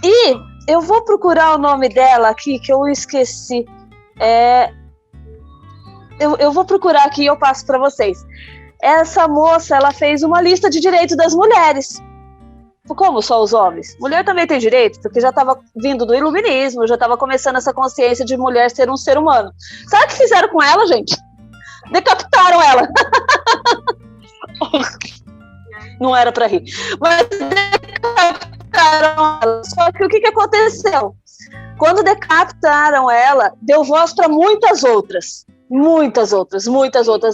e Eu vou procurar o nome dela aqui, que eu esqueci. Eu vou procurar aqui e eu passo para vocês. Essa moça, ela fez uma lista de direitos das mulheres. Como só os homens? Mulher também tem direito, porque já estava vindo do iluminismo, já estava começando essa consciência de mulher ser um ser humano. Sabe o que fizeram com ela, gente? Decapitaram ela. Não era para rir. Mas decapitaram ela. Só que o que aconteceu? Quando decapitaram ela, deu voz para muitas outras. Muitas outras.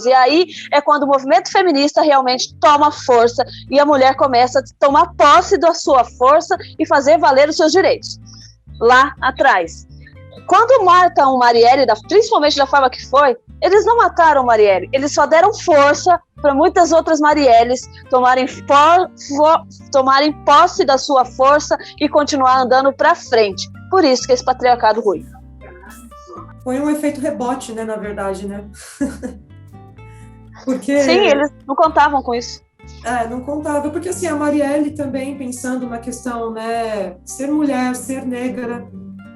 E aí é quando o movimento feminista realmente toma força e a mulher começa a tomar posse da sua força e fazer valer os seus direitos. Lá atrás. Quando matam Marielle, principalmente da forma que foi, eles não mataram Marielle, eles só deram força para muitas outras Marielles tomarem posse da sua força e continuar andando para frente. Por isso que esse patriarcado ruim. Foi um efeito rebote, né, na verdade, né? Porque... Sim, eles não contavam com isso. Não contava, porque assim, a Marielle também, pensando na questão, né, ser mulher, ser negra,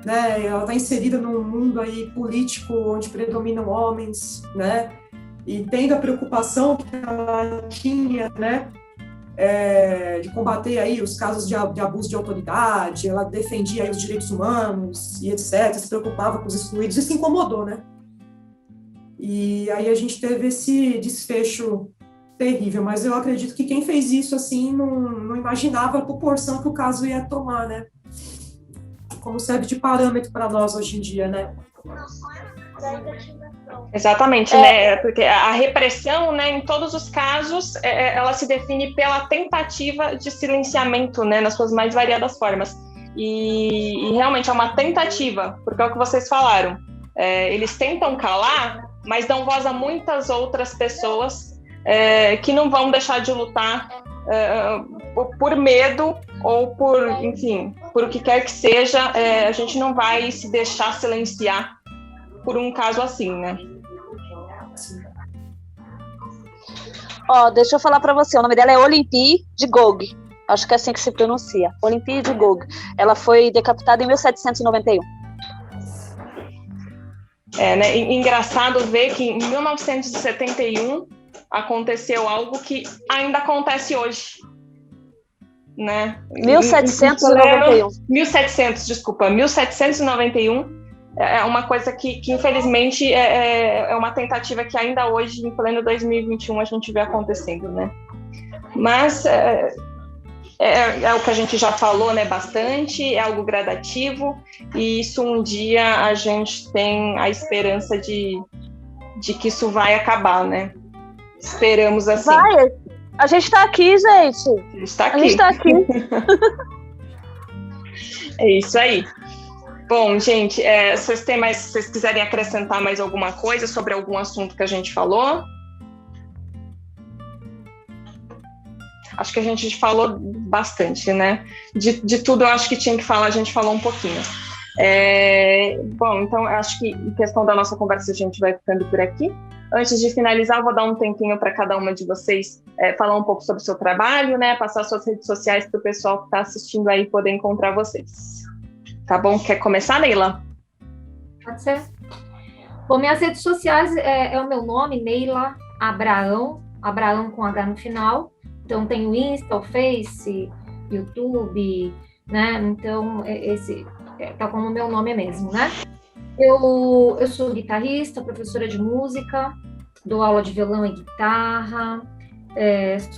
né, ela está inserida num mundo aí político onde predominam homens, né, e tendo a preocupação que ela tinha, né, de combater aí os casos de abuso de autoridade, ela defendia aí os direitos humanos e etc, se preocupava com os excluídos, isso incomodou, né? E aí a gente teve esse desfecho terrível, mas eu acredito que quem fez isso, assim, não imaginava a proporção que o caso ia tomar, né? Como serve de parâmetro para nós hoje em dia, né? Exatamente, né? Porque a repressão, né, em todos os casos, ela se define pela tentativa de silenciamento, né, nas suas mais variadas formas. E realmente é uma tentativa, porque é o que vocês falaram. Eles tentam calar, mas dão voz a muitas outras pessoas que não vão deixar de lutar por medo ou por, enfim, por o que quer que seja. A gente não vai se deixar silenciar por um caso assim, né? Deixa eu falar para você, o nome dela é Olympie de Gouges, acho que é assim que se pronuncia, Olympie de Gouges. Ela foi decapitada em 1791. Né? Engraçado ver que em 1971 aconteceu algo que ainda acontece hoje, né? 1791 é uma coisa que infelizmente é uma tentativa que ainda hoje, em pleno 2021, a gente vê acontecendo, né? Mas é o que a gente já falou, né, bastante, é algo gradativo, e isso um dia a gente tem a esperança de que isso vai acabar, né? Esperamos assim. Vai! A gente está aqui, gente! A gente está aqui. A gente tá aqui. É isso aí. Bom, gente, se vocês quiserem acrescentar mais alguma coisa sobre algum assunto que a gente falou? Acho que a gente falou bastante, né? De tudo eu acho que tinha que falar, a gente falou um pouquinho. Bom, então eu acho que em questão da nossa conversa a gente vai ficando por aqui. Antes de finalizar, eu vou dar um tempinho para cada uma de vocês falar um pouco sobre o seu trabalho, né? Passar suas redes sociais para o pessoal que está assistindo aí poder encontrar vocês. Tá bom? Quer começar, Neila? Pode ser. Bom, minhas redes sociais é o meu nome, Neila Abraão com H no final. Então, tem o Insta, o Face, YouTube, né? Então, esse tá como o meu nome mesmo, né? Eu sou guitarrista, professora de música, dou aula de violão e guitarra,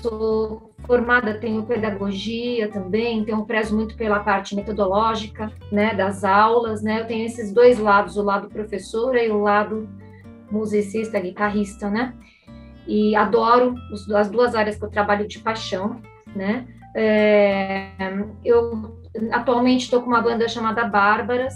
sou formada, tenho pedagogia também, então eu prezo muito pela parte metodológica, né, das aulas, né? Eu tenho esses dois lados, o lado professora e o lado musicista, guitarrista, né? E adoro as duas áreas que eu trabalho de paixão, né? Eu atualmente estou com uma banda chamada Bárbaras.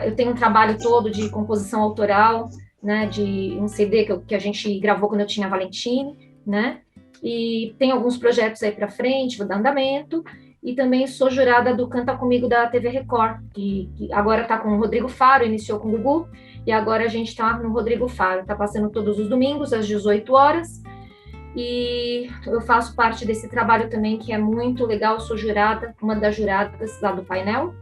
Eu tenho um trabalho todo de composição autoral, né? De um CD que a gente gravou quando eu tinha a Valentine, né? E tem alguns projetos aí para frente, vou dar andamento. E também sou jurada do Canta Comigo da TV Record, que agora está com o Rodrigo Faro, iniciou com o Gugu, e agora a gente está no Rodrigo Faro. Está passando todos os domingos, às 18 horas. E eu faço parte desse trabalho também, que é muito legal, sou jurada, uma das juradas lá do painel.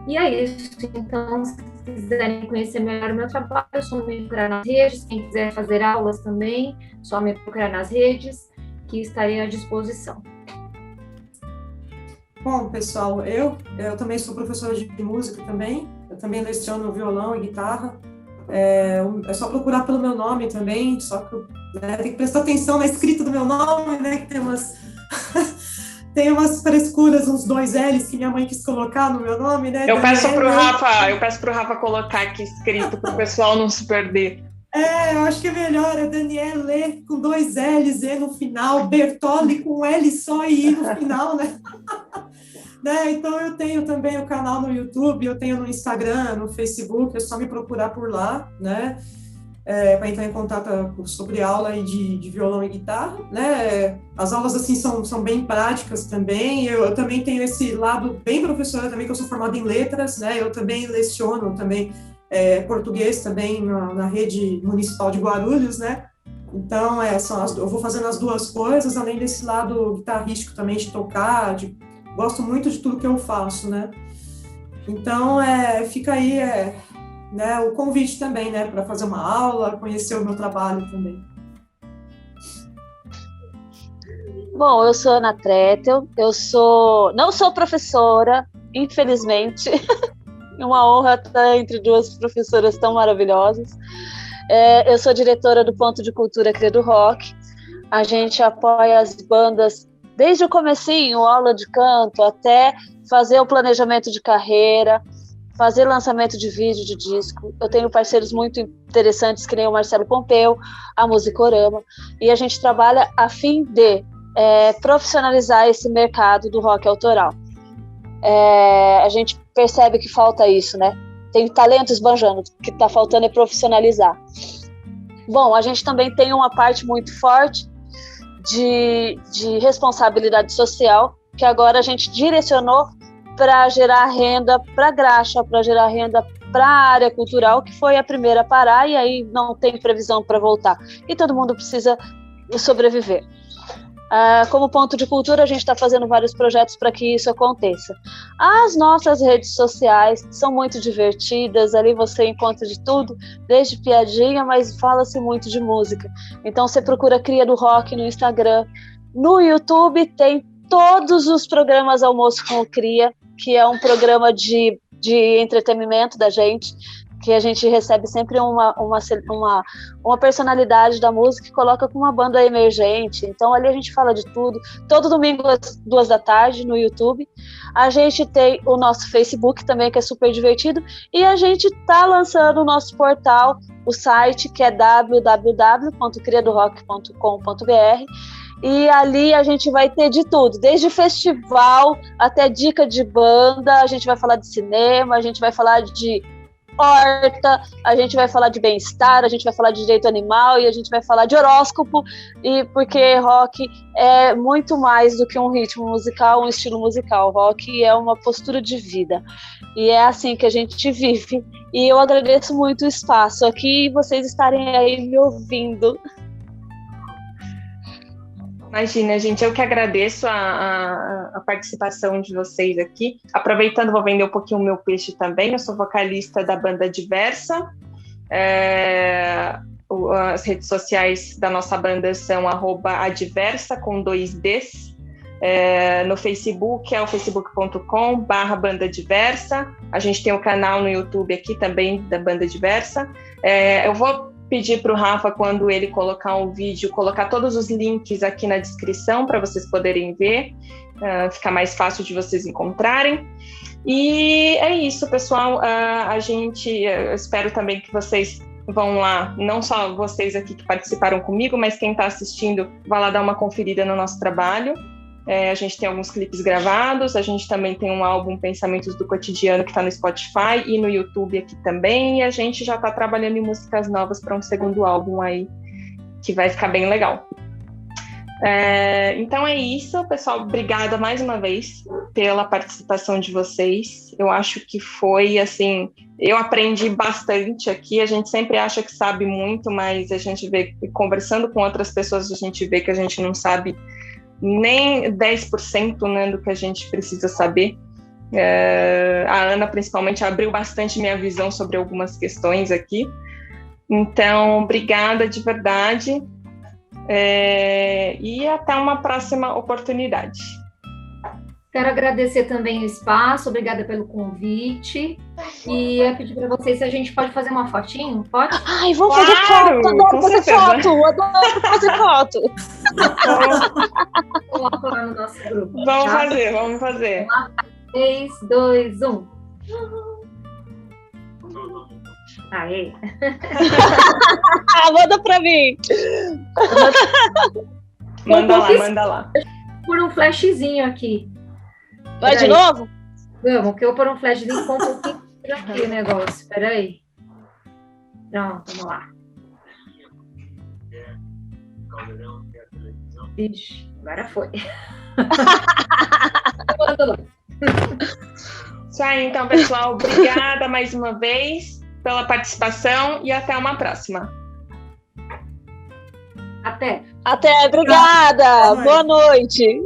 E é isso, então, se quiserem conhecer melhor o meu trabalho, é só me procurar nas redes, quem quiser fazer aulas também, só me procurar nas redes, que estarei à disposição. Bom, pessoal, eu também sou professora de música também, eu também leciono violão e guitarra, é só procurar pelo meu nome também, só que tem que prestar atenção na escrita do meu nome, né, que tem umas frescuras, uns 2 L's que minha mãe quis colocar no meu nome, né? Eu peço pro Rafa colocar aqui escrito para o pessoal não se perder. Eu acho que é melhor, é Daniele com 2 L's, E no final, Bertoli com L só e I no final, né? Né? Então eu tenho também o canal no YouTube, eu tenho no Instagram, no Facebook, é só me procurar por lá, né? Para entrar em contato sobre aula aí de violão e guitarra, né? As aulas assim são bem práticas também. Eu também tenho esse lado bem professora também, que eu sou formada em letras, né? Eu também leciono também português também na rede municipal de Guarulhos, né? Então eu vou fazendo as 2 coisas, além desse lado guitarrístico também de tocar, gosto muito de tudo que eu faço, né? Então fica aí né, o convite também, né, para fazer uma aula, conhecer o meu trabalho também. Bom, eu sou Ana Tretel, não sou professora, infelizmente, uma honra estar entre 2 professoras tão maravilhosas. Eu sou diretora do Ponto de Cultura Cria do Rock, a gente apoia as bandas desde o comecinho, aula de canto, até fazer o planejamento de carreira, fazer lançamento de vídeo, de disco. Eu tenho parceiros muito interessantes, que nem o Marcelo Pompeu, a Musicorama, e a gente trabalha a fim de profissionalizar esse mercado do rock autoral. A gente percebe que falta isso, né? Tem talento esbanjando, o que está faltando é profissionalizar. Bom, a gente também tem uma parte muito forte de responsabilidade social, que agora a gente direcionou para gerar renda para a graxa, para gerar renda para a área cultural, que foi a primeira a parar e aí não tem previsão para voltar. E todo mundo precisa sobreviver. Como Ponto de Cultura, a gente está fazendo vários projetos para que isso aconteça. As nossas redes sociais são muito divertidas, ali você encontra de tudo, desde piadinha, mas fala-se muito de música. Então você procura Cria do Rock no Instagram. No YouTube tem todos os programas Almoço com o Cria, que é um programa de entretenimento da gente, que a gente recebe sempre uma personalidade da música e coloca com uma banda emergente. Então ali a gente fala de tudo, todo domingo às 2 da tarde no YouTube. A gente tem o nosso Facebook também, que é super divertido, e a gente está lançando o nosso portal, o site, que é www.criadorock.com.br, e ali a gente vai ter de tudo, desde festival até dica de banda. A gente vai falar de cinema, a gente vai falar de horta, a gente vai falar de bem-estar, a gente vai falar de direito animal e a gente vai falar de horóscopo, e porque rock é muito mais do que um ritmo musical, um estilo musical. Rock é uma postura de vida e é assim que a gente vive, e eu agradeço muito o espaço aqui e vocês estarem aí me ouvindo. Imagina, gente, eu que agradeço a participação de vocês aqui. Aproveitando, vou vender um pouquinho o meu peixe também. Eu sou vocalista da banda Diversa. As redes sociais da nossa banda são @adiversa, com 2 Ds. No Facebook é o facebook.com/Banda Diversa. A gente tem um canal no YouTube aqui também da Banda Diversa. Eu vou pedir para o Rafa, quando ele colocar um vídeo, colocar todos os links aqui na descrição para vocês poderem ver, ficar mais fácil de vocês encontrarem. E é isso, pessoal. Eu espero também que vocês vão lá, não só vocês aqui que participaram comigo, mas quem está assistindo, vá lá dar uma conferida no nosso trabalho. A gente tem alguns clipes gravados, a gente também tem um álbum Pensamentos do Cotidiano que está no Spotify e no YouTube aqui também, e a gente já está trabalhando em músicas novas para um segundo álbum aí, que vai ficar bem legal. Então é isso, pessoal. Obrigada mais uma vez pela participação de vocês. Eu acho que foi assim, eu aprendi bastante aqui. A gente sempre acha que sabe muito, mas a gente vê, conversando com outras pessoas, a gente vê que a gente não sabe nem 10%, né, do que a gente precisa saber. A Ana, principalmente, abriu bastante minha visão sobre algumas questões aqui. Então, obrigada de verdade. E até uma próxima oportunidade. Quero agradecer também o espaço, obrigada pelo convite. E eu pedir para vocês se a gente pode fazer uma fotinho, pode? Ai, vamos fazer foto, adoro fazer foto. Coloca lá no nosso grupo. Vamos fazer. 3, 2, 1. Aê! Manda pra mim! Manda lá. Por um flashzinho aqui. Vai de novo? Vamos, que eu vou por um flashzinho com um pouquinho aqui o negócio. Peraí. Pronto, vamos lá. Ixi, agora foi. Isso aí, então, pessoal. Obrigada mais uma vez pela participação e até uma próxima. Até, obrigada. Boa noite.